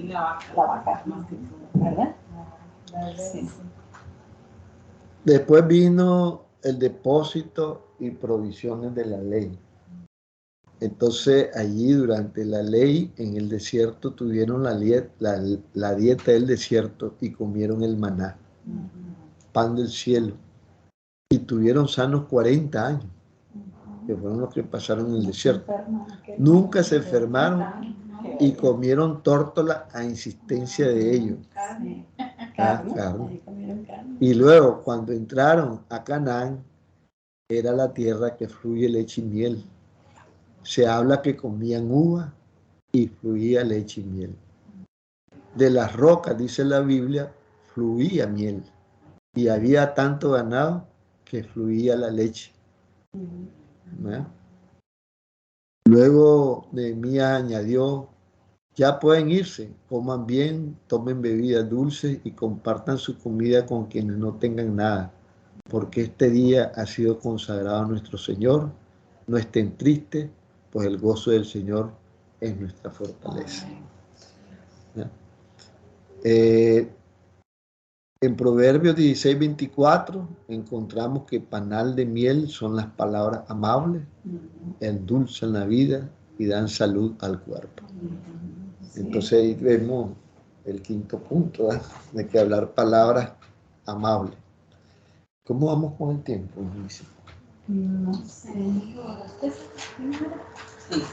la vaca, ¿verdad? Sí. Después vino el depósito y provisiones de la ley. Entonces allí durante la ley en el desierto tuvieron la dieta del desierto y comieron el maná, pan del cielo, y tuvieron sanos 40 años, que fueron los que pasaron en el desierto. Nunca se enfermaron y comieron tórtola a insistencia de ellos. Carne. Y luego cuando entraron a Canaán, era la tierra que fluye leche y miel. Se habla que comían uva y fluía leche y miel. De las rocas, dice la Biblia, fluía miel. Y había tanto ganado que fluía la leche. ¿Verdad? Luego Nehemías añadió, ya pueden irse, coman bien, tomen bebidas dulces y compartan su comida con quienes no tengan nada. porque este día ha sido consagrado a nuestro Señor. No estén tristes, pues el gozo del Señor es nuestra fortaleza. ¿Ya? En Proverbios 16:24 encontramos que panal de miel son las palabras amables, endulzan la vida y dan salud al cuerpo. Entonces ahí vemos el quinto punto, ¿eh? De que hablar palabras amables. ¿Cómo vamos con el tiempo, Luis? No sé.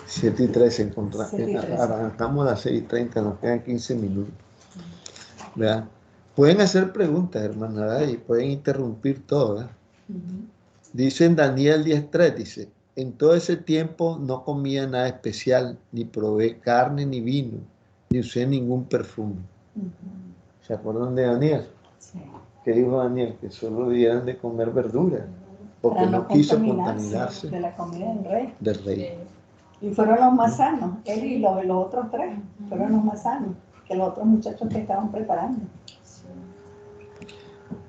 7:13 encontramos. Estamos a las 6:30, nos quedan 15 minutos. ¿Verdad? Pueden hacer preguntas, hermana, ¿verdad? Y pueden interrumpir todo, ¿verdad? Dice en Daniel 10:3, dice, en todo ese tiempo no comía nada especial, ni probé carne ni vino, ni usé ningún perfume. ¿Se acuerdan de Daniel? Sí. ¿Qué dijo Daniel? Que solo debían de comer verduras, porque Para no quiso contaminarse de la comida del rey. del rey. Y fueron los más sanos, él y los otros tres, fueron los más sanos que los otros muchachos que estaban preparando.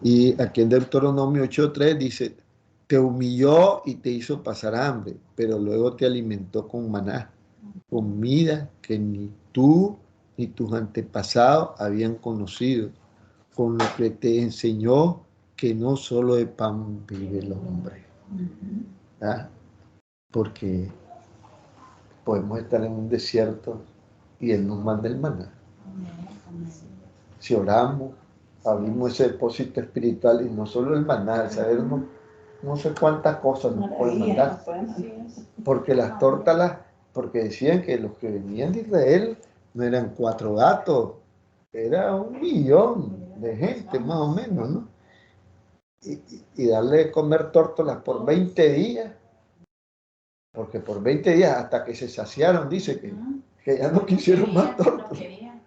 Y aquí en Deuteronomio 8:3 dice, te humilló y te hizo pasar hambre, pero luego te alimentó con maná, comida que ni tú ni tus antepasados habían conocido, con lo que te enseñó que no solo de pan vive el hombre. ¿Ah? Porque podemos estar en un desierto y Él nos manda el maná. Si oramos, abrimos ese depósito espiritual y no solo el maná, el saber no sé cuántas cosas nos pueden mandar. Porque las tórtalas, porque decían que los que venían de Israel no eran 4 gatos, era 1 millón de gente más o menos, ¿no? Y darle de comer tórtolas por 20 días, porque por 20 días hasta que se saciaron, dice que ya no quisieron más tórtolas. Querían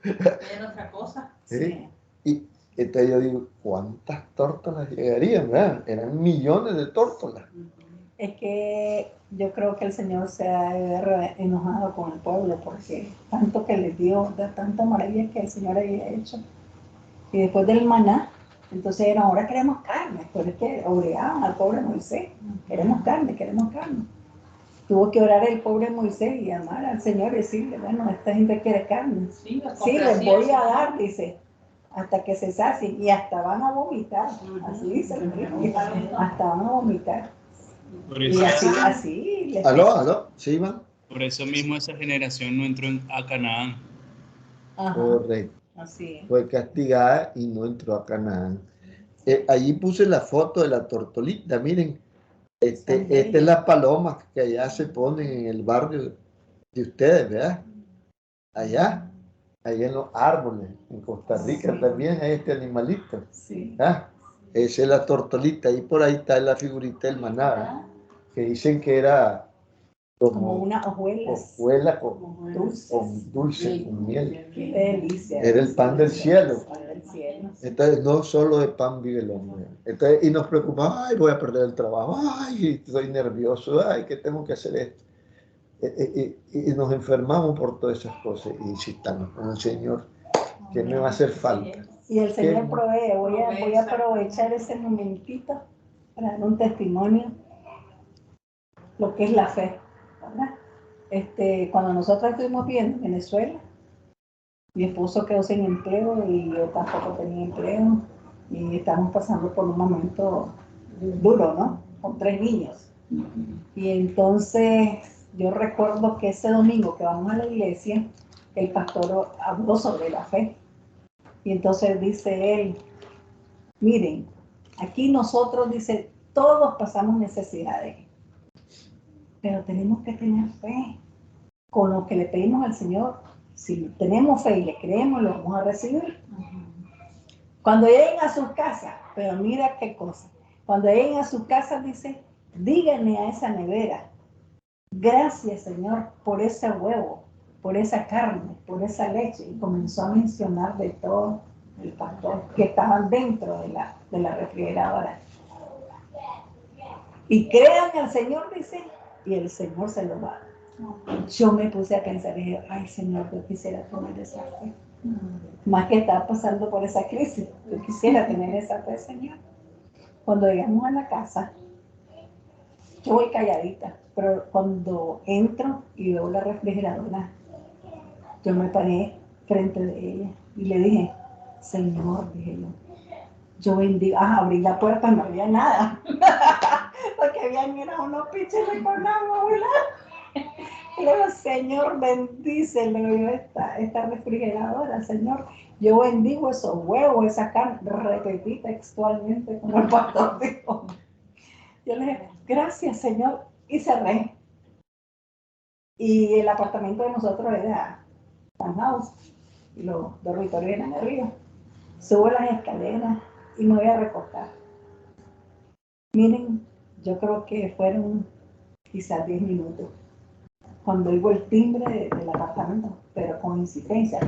otra cosa. ¿Sí? Y entonces yo digo, ¿cuántas tórtolas llegarían? ¿Verdad? Eran millones de tórtolas. Es que yo creo que el Señor se ha enojado con el pueblo porque tanto que les dio, de tanta maravilla que el Señor había hecho. Y después del maná, entonces era, ahora queremos carne, pero es que obligaban al pobre Moisés, queremos carne, queremos carne. Tuvo que orar el pobre Moisés y llamar al Señor y decirle, bueno, esta gente quiere carne. Sí, les voy a dar, dice, hasta que se sacien y hasta van a vomitar. Así dice el libro, hasta van a vomitar. Y así. ¿Aló? ¿Sí, Iván? Por eso mismo esa generación no entró a Canaán. Ajá. Correcto. Así es. Fue castigada y no entró a Canaán. Allí puse la foto de la tortolita, miren. Esta es la paloma que allá se ponen en el barrio de ustedes, ¿verdad? Allá en los árboles, en Costa Rica también hay este animalito. Sí. ¿Ah? Esa es la tortolita, y por ahí está la figurita del maná, que dicen que era como una hojuela con dulce, con miel. Qué delicia. Era el pan del cielo. Entonces, no solo de pan vive el hombre. Entonces, y nos preocupamos, ay, voy a perder el trabajo, ay, estoy nervioso, ay, que tengo que hacer esto. Y nos enfermamos por todas esas cosas. Y si estamos con el Señor, ¿qué me va a hacer falta? Y el Señor provee. Voy a aprovechar ese momentito para dar un testimonio, lo que es la fe, ¿verdad? Cuando nosotros estuvimos viendo en Venezuela, mi esposo quedó sin empleo y yo tampoco tenía empleo y estamos pasando por un momento duro, ¿no? Con 3 niños. Y entonces yo recuerdo que ese domingo que vamos a la iglesia, el pastor habló sobre la fe. Y entonces dice él, miren, aquí nosotros, dice, todos pasamos necesidades, pero tenemos que tener fe. Con lo que le pedimos al Señor, si tenemos fe y le creemos, lo vamos a recibir. Cuando lleguen a sus casas, pero mira qué cosa, cuando lleguen a sus casas, dice, díganle a esa nevera, gracias Señor por ese huevo, por esa carne, por esa leche. Y comenzó a mencionar de todo el pastor que estaban dentro de la refrigeradora. Y crean al Señor, dice, y el Señor se lo va a dar. Yo me puse a pensar y dije, ay Señor, yo quisiera tener esa fe. Más que estar pasando por esa crisis, yo quisiera tener esa fe, Señor. Cuando llegamos a la casa, yo voy calladita, pero cuando entro y veo la refrigeradora, yo me paré frente de ella y le dije, Señor, dije yo bendigo, abrí la puerta, no había nada, porque habían era unos picheles con agua, ¿verdad? Y le digo, Señor, bendice, le digo, esta refrigeradora, Señor, yo bendigo esos huevos, esa carne, repetí textualmente como el pastor dijo. Yo le dije, gracias, Señor, y cerré. Y el apartamento de nosotros era townhouse, y los dormitorios eran arriba. Subo las escaleras y me voy a recostar. Miren, yo creo que fueron quizás 10 minutos. Cuando oigo el timbre del apartamento, pero con insistencia.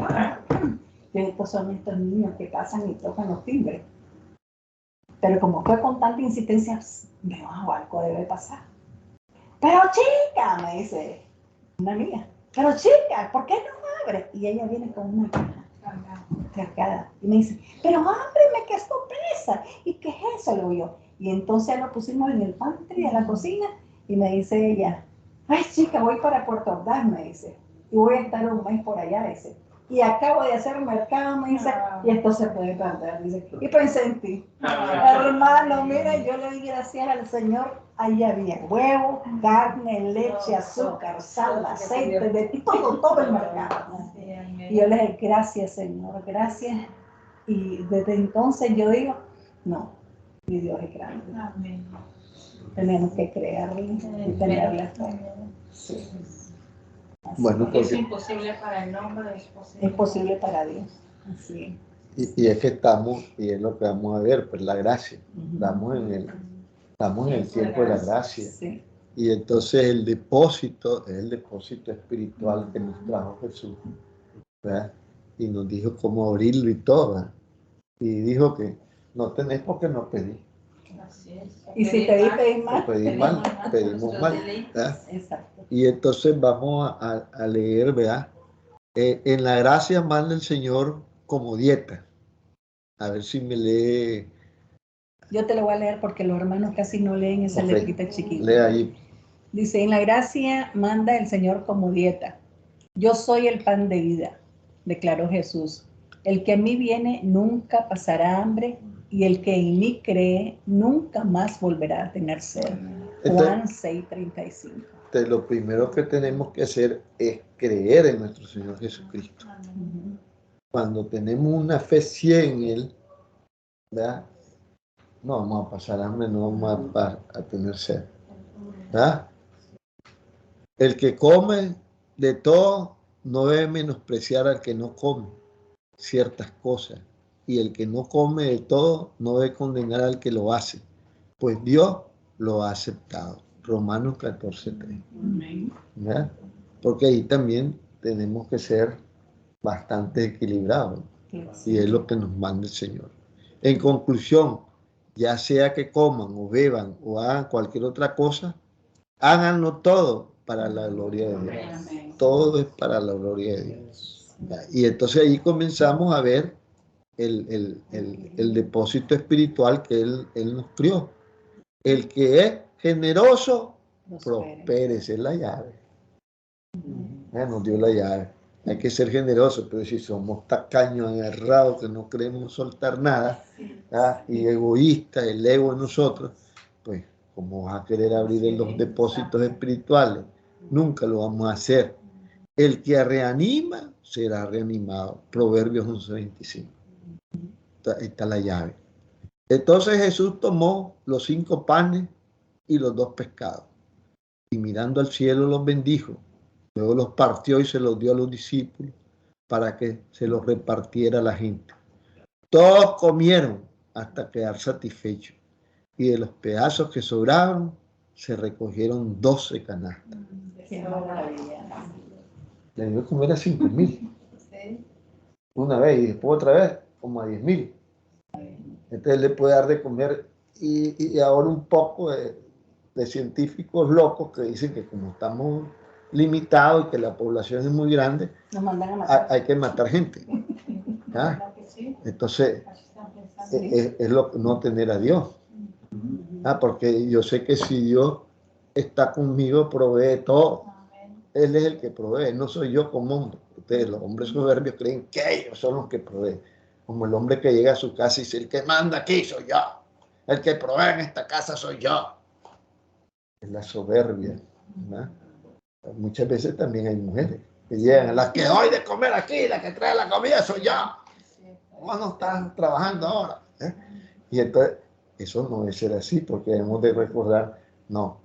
Estos son estos niños que pasan y tocan los timbres. Pero como fue con tanta insistencia, veo, algo debe pasar. Pero chica, me dice una amiga, pero chica, ¿por qué no abre? Y ella viene con una caja cargada y me dice, pero ábreme, que esto pesa. ¿Y qué es eso? Lo vio. Y entonces lo pusimos en el pantry, en la cocina, y me dice ella, ay chica, voy para Puerto Ordaz, me dice, y voy a estar un mes por allá, dice. Y acabo de hacer un mercado, me dice, y esto se puede perder, dice. Y pensé en ti. Hermano, mira, yo le di gracias al Señor. Ahí había huevo, carne, leche, azúcar, sal, aceite, de todo el mercado. Y yo le dije, gracias, Señor, gracias. Y desde entonces yo digo, no, mi Dios es grande. Tenemos que creerle y tenerle fe. Sí. Bueno, Es imposible para el hombre, es posible para Dios. Así es. Y es que estamos, y es lo que vamos a ver, pues la gracia. Estamos en el tiempo de la gracia. Sí. Y entonces el depósito es el depósito espiritual que nos trajo Jesús, ¿verdad? Y nos dijo cómo abrirlo y todo, ¿verdad? Y dijo que no tenés porque no pedís. Y si pedís mal, pedimos mal, ¿verdad? Exacto. Y entonces vamos a leer, ¿verdad? En la gracia manda el Señor como dieta. A ver si me lee. Yo te lo voy a leer porque los hermanos casi no leen esa letrita chiquita. Lee ahí. Dice, en la gracia manda el Señor como dieta. Yo soy el pan de vida, declaró Jesús. El que a mí viene nunca pasará hambre y el que en mí cree nunca más volverá a tener sed. Juan 6:35. Lo primero que tenemos que hacer es creer en nuestro Señor Jesucristo. Cuando tenemos una fe ciega en Él, ¿verdad? No vamos a pasar hambre, no vamos a tener sed, ¿verdad? El que come de todo no debe menospreciar al que no come ciertas cosas, y el que no come de todo no debe condenar al que lo hace, pues Dios lo ha aceptado. Romanos 14:3. ¿Verdad? Porque ahí también tenemos que ser bastante equilibrados, y es lo que nos manda el Señor. En conclusión, ya sea que coman o beban o hagan cualquier otra cosa, háganlo todo para la gloria de Dios. Todo es para la gloria de Dios. Y entonces ahí comenzamos a ver el depósito espiritual que Él nos crió. El que es generoso, prospere, esa es la llave. Nos dio la llave. Hay que ser generosos, pero si somos tacaños, agarrados, que no queremos soltar nada, y egoístas, el ego en nosotros, pues, ¿cómo vas a querer abrir los depósitos espirituales? Nunca lo vamos a hacer. El que reanima será reanimado. Proverbios 11:25. Ahí está la llave. Entonces Jesús tomó los 5 panes y los 2 pescados, y mirando al cielo los bendijo. Luego los partió y se los dio a los discípulos para que se los repartiera a la gente. Todos comieron hasta quedar satisfechos, y de los pedazos que sobraron se recogieron 12 canastas. Qué maravilla. Le dio de comer a 5,000. Una vez y después otra vez como a 10,000. Entonces le puede dar de comer, y ahora un poco de científicos locos que dicen que como estamos limitados y que la población es muy grande, nos mandan a matar. Hay que matar gente. Entonces es no tener a Dios. Porque yo sé que si Dios está conmigo, provee todo. Él es el que provee, no soy yo como hombre. Ustedes, los hombres soberbios, creen que ellos son los que proveen. Como el hombre que llega a su casa y dice, el que manda aquí soy yo. El que provee en esta casa soy yo. Es la soberbia, ¿verdad? Muchas veces también hay mujeres que llegan, las que doy de comer aquí, la que trae la comida soy yo. ¿Cómo no están trabajando ahora? Y entonces, eso no debe ser así, porque debemos de recordar, no,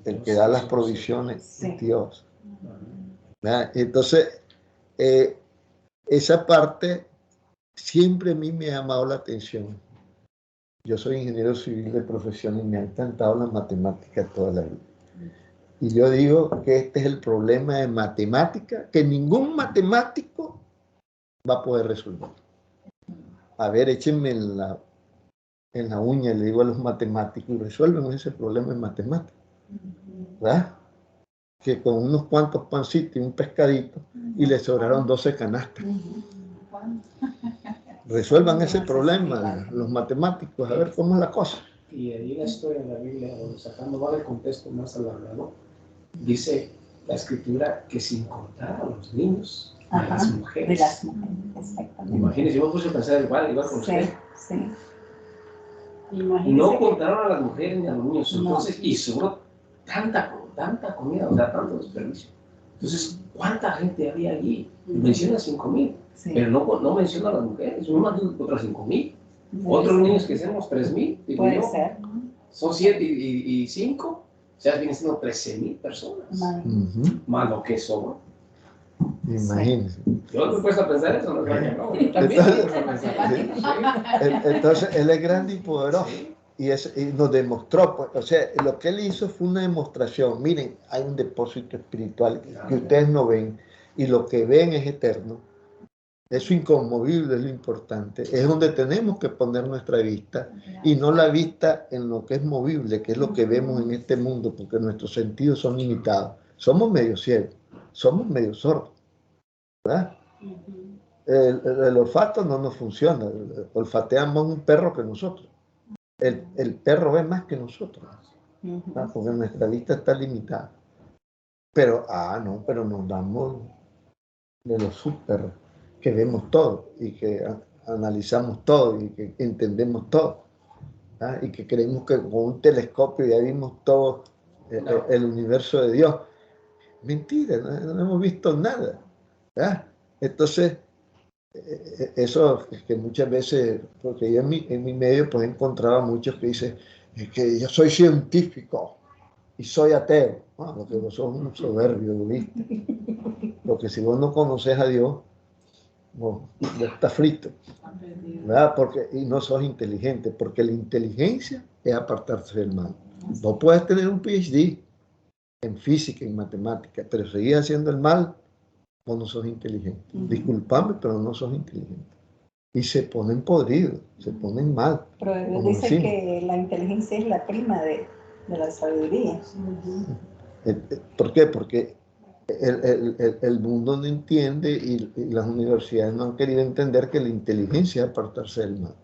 el que da las provisiones es Dios. ¿Verdad? Entonces, esa parte siempre a mí me ha llamado la atención. Yo soy ingeniero civil de profesión y me ha encantado la matemática toda la vida. Y yo digo que este es el problema de matemática que ningún matemático va a poder resolver. A ver, échenme en la uña, le digo a los matemáticos, y resuelven ese problema en matemática. ¿Verdad? Que con unos cuantos pancitos y un pescadito, y le sobraron 12 canastas. Resuelvan ese problema los matemáticos, a ver cómo es la cosa. Y ahí la historia en la Biblia, sacando va del contexto más alargado, dice la escritura que sin contar a los niños, a las mujeres. De las mujeres, exactamente. Imagínense, yo me puse a pensar igual con usted. Sí. No contaron a las mujeres ni a los niños, entonces, y sobró tanta comida, o sea, tanto desperdicio. Entonces, ¿cuánta gente había allí? Menciona 5,000, pero no menciona a las mujeres. Yo me imagino otras 5,000. Otros niños que seamos 3,000. Puede ser. Son 7 y 5, o sea, vienen siendo 13,000 personas. Más lo que sobra. Imagínense. Yo no he puesto a pensar eso, no es no. Entonces, él es grande y poderoso. Y nos demostró, pues, o sea, lo que él hizo fue una demostración. Miren, hay un depósito espiritual que ustedes no ven, y lo que ven es eterno. Eso inconmovible es lo importante. Es donde tenemos que poner nuestra vista, y no la vista en lo que es movible, que es lo que vemos en este mundo, porque nuestros sentidos son limitados. Somos medio ciegos, somos medio sordos, ¿verdad? El olfato no nos funciona. Olfatea más un perro que nosotros. El perro ve más que nosotros, ¿no? Porque nuestra vista está limitada. Pero nos damos de los súper, que vemos todo y que analizamos todo y que entendemos todo, ¿no? Y que creemos que con un telescopio ya vimos todo el universo de Dios. Mentira, no hemos visto nada, ¿no? Entonces, eso es que muchas veces, porque yo en mi medio pues encontraba muchos que dicen que yo soy científico y soy ateo. Porque vos sos un soberbio, ¿viste? Porque si vos no conoces a Dios, vos estás frito, ¿verdad? Y no sos inteligente, porque la inteligencia es apartarse del mal. Vos puedes tener un PhD en física, en matemática, pero seguir haciendo el mal, vos no sos inteligente. Disculpame, pero no sos inteligente. Y se ponen podridos, se ponen mal. Pero dicen que la inteligencia es la prima de la sabiduría. ¿Por qué? Porque el mundo no entiende y las universidades no han querido entender que la inteligencia es apartarse del mal.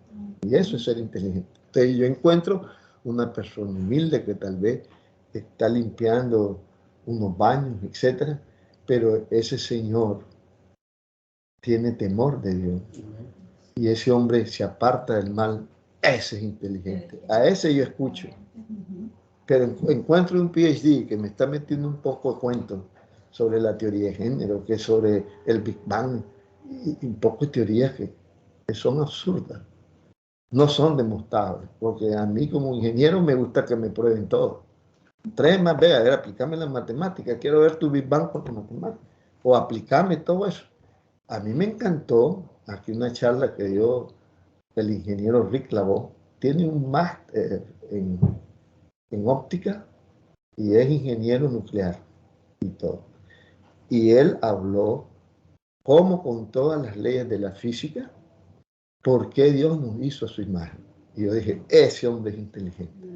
Y eso es ser inteligente. Entonces yo encuentro una persona humilde que tal vez está limpiando unos baños, etcétera, pero ese señor tiene temor de Dios. Y ese hombre se aparta del mal. Ese es inteligente. A ese yo escucho. Pero encuentro un PhD que me está metiendo un poco de cuento sobre la teoría de género, que es sobre el Big Bang, y un poco de teorías que son absurdas. No son demostrables, porque a mí como ingeniero me gusta que me prueben todo. 3 más B, a ver, aplícame la matemática, quiero ver tu Big Bang con tu matemática, o aplícame todo eso. A mí me encantó aquí una charla que dio el ingeniero Rick Lavaux. Tiene un máster en óptica y es ingeniero nuclear y todo. Y él habló cómo con todas las leyes de la física, por qué Dios nos hizo a su imagen. Y yo dije, ese hombre es inteligente,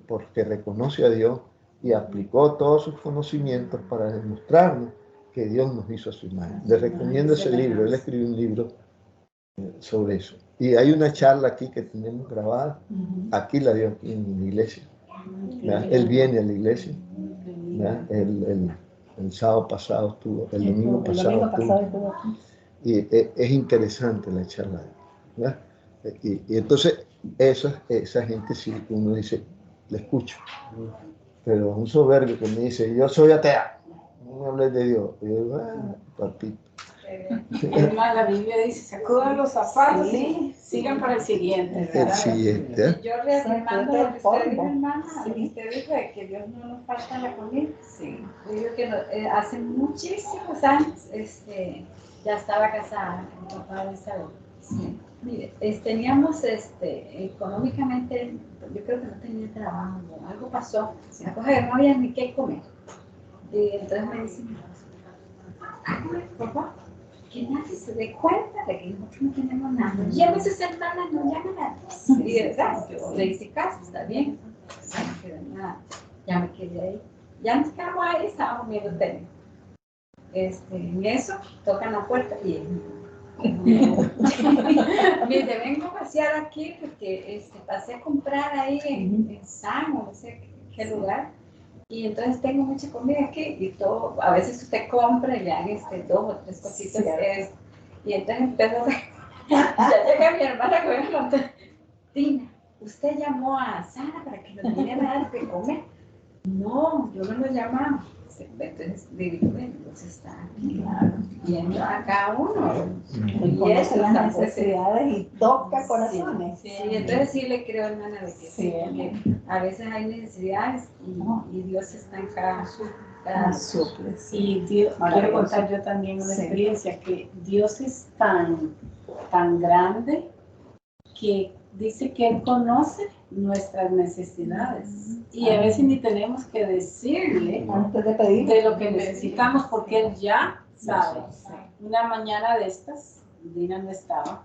porque reconoce a Dios y aplicó todos sus conocimientos para demostrarnos que Dios nos hizo a su imagen. Les recomiendo ese libro. Él escribió un libro sobre eso. Y hay una charla aquí que tenemos grabada, aquí la dio aquí en la iglesia. Él viene a la iglesia. El sábado pasado estuvo, el domingo pasado estuvo. Y es interesante la charla. ¿Verdad? Y entonces esa gente sí, uno dice, le escucho. Pero un soberbio que me dice, yo soy atea, no me hables de Dios. Y yo digo, papito. Es más, la Biblia dice, sacudan los zapatos y sigan para el siguiente. El siguiente. Yo reafirmando lo que usted dijo, hermana, usted dijo de que Dios no nos falta la comida. Sí. Yo digo que hace muchísimos años ya estaba casada con mi papá de Isabel. Sí. Mire, teníamos económicamente, yo creo que no tenía trabajo, algo pasó, la cosa que no había ni qué comer. Y entonces me dicen, papá, que nadie se dé cuenta de que nosotros no tenemos nada. Y a veces hermanas no llaman a Dios. Y verdad, yo le hice caso, está bien. Ya me quedé ahí. Ya nos quedamos ahí, estábamos viendo tele. En eso, tocan la puerta y me dice, vengo a pasear aquí porque pasé a comprar ahí en San, o no sé qué lugar. Y entonces tengo mucha comida aquí y todo, a veces usted compra y ya 2 o 3 cositas. Y entonces empezó ya llega mi hermana con el montón. Tina, ¿usted llamó a Sara para que nos viniera a dar de comer? No, yo no lo llamaba. Entonces digo, bueno, pues está viendo a cada uno. Y conoce las necesidades y toca corazones. Sí, entonces sí le creo, hermana, de que sí, a veces hay necesidades y Dios está en cada suple. Y Dios, quiero contar yo también una experiencia, que Dios es tan grande que dice que Él conoce nuestras necesidades y a veces ni tenemos que decirle antes de pedir de lo que necesitamos porque Él ya sabe. Una mañana de estas, Dina no estaba,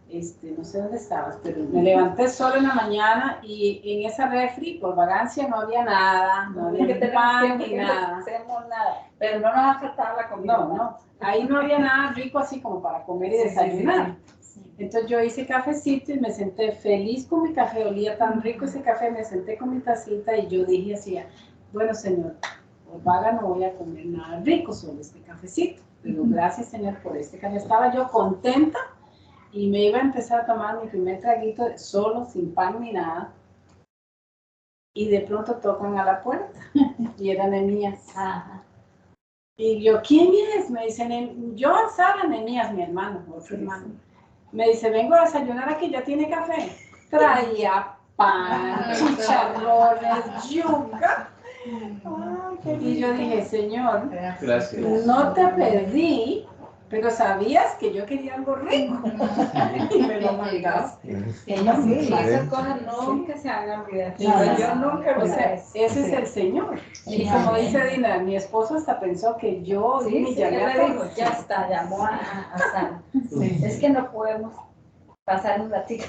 no sé dónde estabas, pero me levanté solo en la mañana y en esa refri, por vagancia, no había nada, no había ni pan ni nada. Pero no nos ha faltado la comida. No, ahí no había nada rico así como para comer y desayunar. Entonces yo hice cafecito y me senté feliz con mi café, olía tan rico ese café, me senté con mi tacita y yo dije así, bueno Señor, por vaga no voy a comer nada rico, solo este cafecito, pero gracias Señor por este café. Estaba yo contenta y me iba a empezar a tomar mi primer traguito solo, sin pan ni nada, y de pronto tocan a la puerta y era Nehemías. Y yo, ¿quién es? Me dicen, yo, Sara, Nehemías, mi hermano, otro hermano. Me dice, vengo a desayunar aquí, ¿ya tiene café? Traía pan, chicharrones, yuca. Y yo dije, Señor, gracias. No te pedí, pero sabías que yo quería algo rico. Y me lo mandaste. Esas cosas nunca se van a olvidar. Yo nunca lo sé. Ese es el Señor. Y como dice Dina, mi esposo hasta pensó que yo ya le digo, ya está, llamó a Sara. Es que no podemos pasar un ratito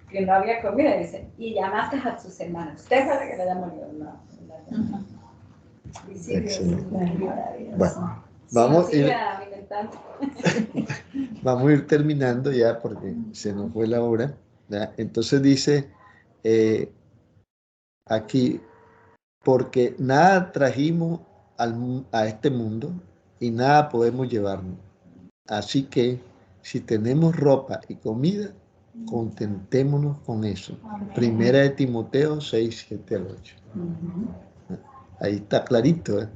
que no había comida, dice, y llamaste a sus hermanos. Usted sabe que le llamó yo, no. Y sí, bueno, vamos a ir terminando ya porque se nos fue la hora. ¿Ya? Entonces dice aquí, porque nada trajimos a este mundo y nada podemos llevarnos. Así que si tenemos ropa y comida, contentémonos con eso. Primera de Timoteo 6, 7 al 8. Ahí está clarito.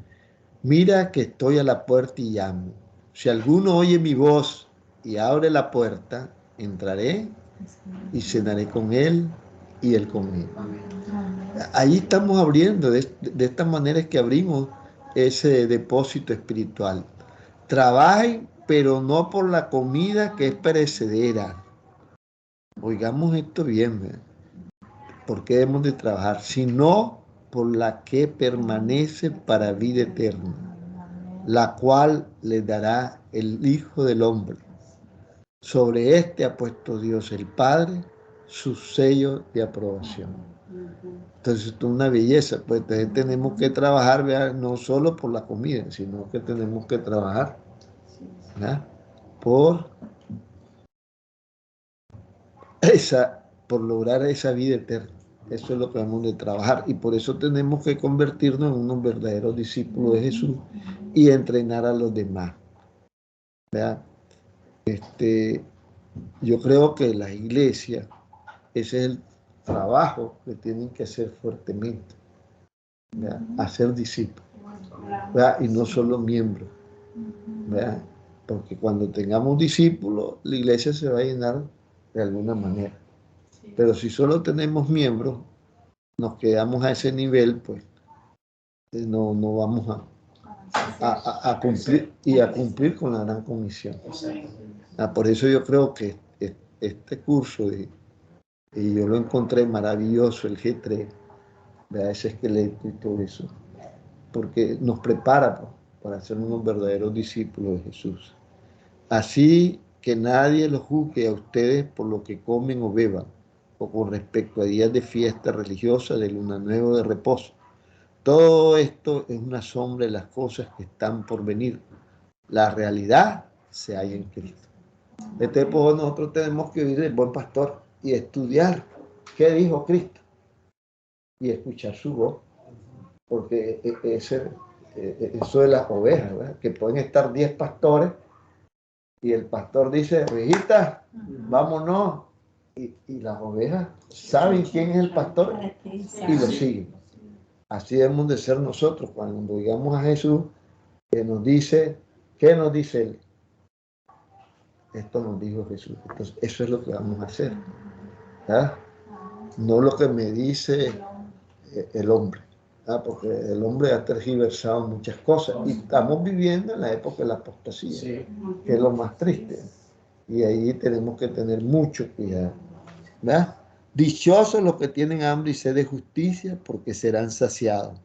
Mira que estoy a la puerta y llamo. Si alguno oye mi voz y abre la puerta, entraré y cenaré con él y él conmigo. Ahí estamos abriendo, de esta manera es que abrimos ese depósito espiritual. Trabajen, pero no por la comida que es perecedera. Oigamos esto bien, ¿verdad? ¿Por qué debemos de trabajar? Sino por la que permanece para vida eterna, la cual le dará el Hijo del Hombre. Sobre este ha puesto Dios el Padre su sello de aprobación. Entonces, esto es una belleza, pues tenemos que trabajar, ¿verdad? No solo por la comida, sino que tenemos que trabajar, ¿verdad? Por por lograr esa vida eterna. Eso es lo que debemos de trabajar y por eso tenemos que convertirnos en unos verdaderos discípulos de Jesús y entrenar a los demás. ¿Verdad? Yo creo que las iglesias, ese es el trabajo que tienen que hacer fuertemente, ¿verdad? Hacer discípulos, ¿verdad? Y no solo miembros, ¿verdad? Porque cuando tengamos discípulos, la iglesia se va a llenar de alguna manera. Pero si solo tenemos miembros, nos quedamos a ese nivel, pues no vamos a cumplir y a cumplir con la gran comisión. Por eso yo creo que este curso, y yo lo encontré maravilloso, el G3, ¿verdad? Ese esqueleto y todo eso, porque nos prepara pues, para ser unos verdaderos discípulos de Jesús. Así que nadie los juzgue a ustedes por lo que comen o beban, o con respecto a días de fiesta religiosa, de luna nueva, de reposo. Todo esto es una sombra de las cosas que están por venir. La realidad se halla en Cristo. Pues nosotros tenemos que oír el buen pastor y estudiar qué dijo Cristo y escuchar su voz, porque eso de las ovejas, ¿verdad? Que pueden estar 10 pastores y el pastor dice, ovejita, vámonos, y las ovejas saben quién es el pastor y lo siguen. Así debemos de ser nosotros cuando oigamos a Jesús, que nos dice, ¿qué nos dice Él? Esto nos dijo Jesús. Entonces, eso es lo que vamos a hacer, ¿verdad? No lo que me dice el hombre, ¿verdad? Porque el hombre ha tergiversado muchas cosas y estamos viviendo en la época de la apostasía, sí, que es lo más triste. Y ahí tenemos que tener mucho cuidado, ¿verdad? Dichosos los que tienen hambre y sed de justicia, porque serán saciados.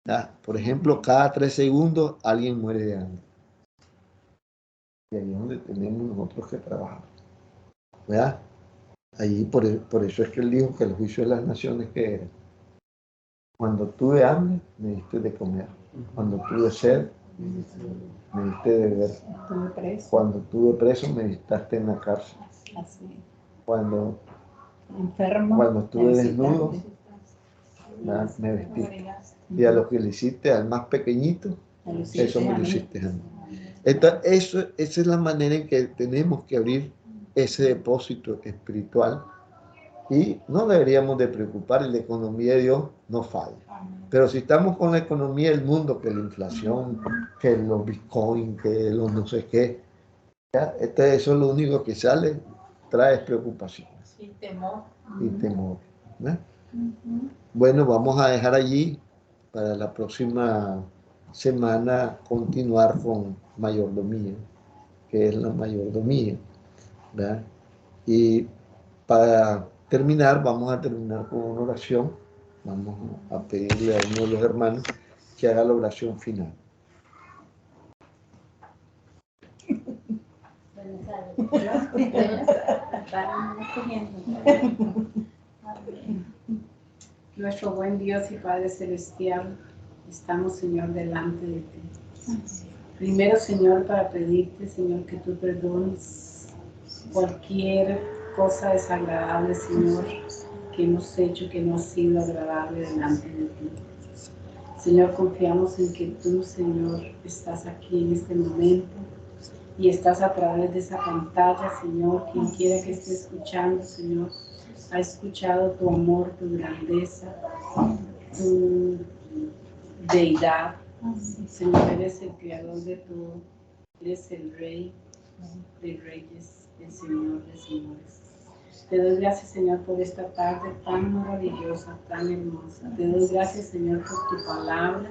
¿Verdad? Por ejemplo, cada 3 segundos alguien muere de hambre. Y ahí es donde tenemos nosotros que trabajar, ¿verdad? Allí por eso es que él dijo que el juicio de las naciones que era. Cuando tuve hambre, me diste de comer. Cuando tuve sed, me diste de beber. Cuando tuve preso, me diste en la cárcel. Cuando estuve desnudo, me vestiste. Y a lo que le hiciste al más pequeñito, eso me lo hiciste a mí. Esa es la manera en que tenemos que abrir ese depósito espiritual y no deberíamos de preocupar, y la economía de Dios no falla. Pero si estamos con la economía del mundo, que la inflación, que los bitcoins, que los no sé qué, ¿ya? Eso es lo único que sale, trae preocupación. Y temor. Y temor, ¿no? Bueno, vamos a dejar allí para la próxima semana continuar con mayordomía, que es la mayordomía, ¿verdad? Y para terminar, vamos a terminar con una oración. Vamos a pedirle a uno de los hermanos que haga la oración final. Nuestro buen Dios y Padre Celestial, estamos, Señor, delante de ti. Primero, Señor, para pedirte, Señor, que tú perdones cualquier cosa desagradable, Señor, que hemos hecho que no ha sido agradable delante de ti. Señor, confiamos en que tú, Señor, estás aquí en este momento y estás a través de esa pantalla, Señor. Quien quiera que esté escuchando, Señor, ha escuchado tu amor, tu grandeza, tu deidad. Señor, eres el creador de todo, eres el Rey de reyes, el Señor de señores. Te doy gracias, Señor, por esta tarde tan maravillosa, tan hermosa. Te doy gracias, Señor, por tu palabra,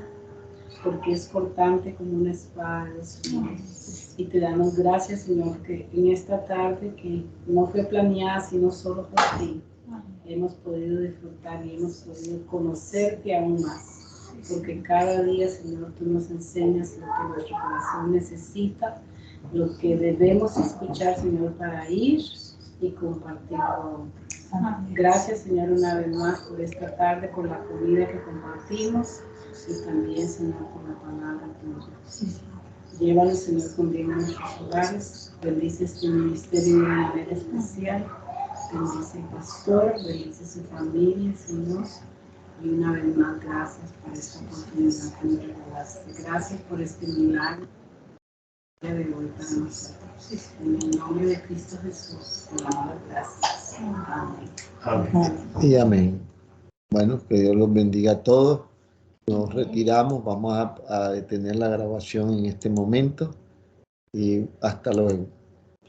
porque es cortante como una espada de dos filos. Y te damos gracias, Señor, que en esta tarde, que no fue planeada sino solo por ti, hemos podido disfrutar y hemos podido conocerte aún más. Porque cada día, Señor, tú nos enseñas lo que nuestro corazón necesita, lo que debemos escuchar, Señor, para ir y compartirlo. Gracias, Señor, una vez más por esta tarde, por la comida que compartimos y también, Señor, por la palabra tuya. Llévanos, Señor, con bien a nuestros hogares. Bendice este ministerio de una manera especial. bendice el pastor, bendice su familia, Señor. Y una vez más, gracias por esta oportunidad que me regalaste. Gracias por este milagro de hoy para nosotros. En el nombre de Cristo Jesús, te damos gracias. Amén. Amén. Y amén. Bueno, que Dios los bendiga a todos. Nos retiramos, vamos a detener la grabación en este momento y hasta luego.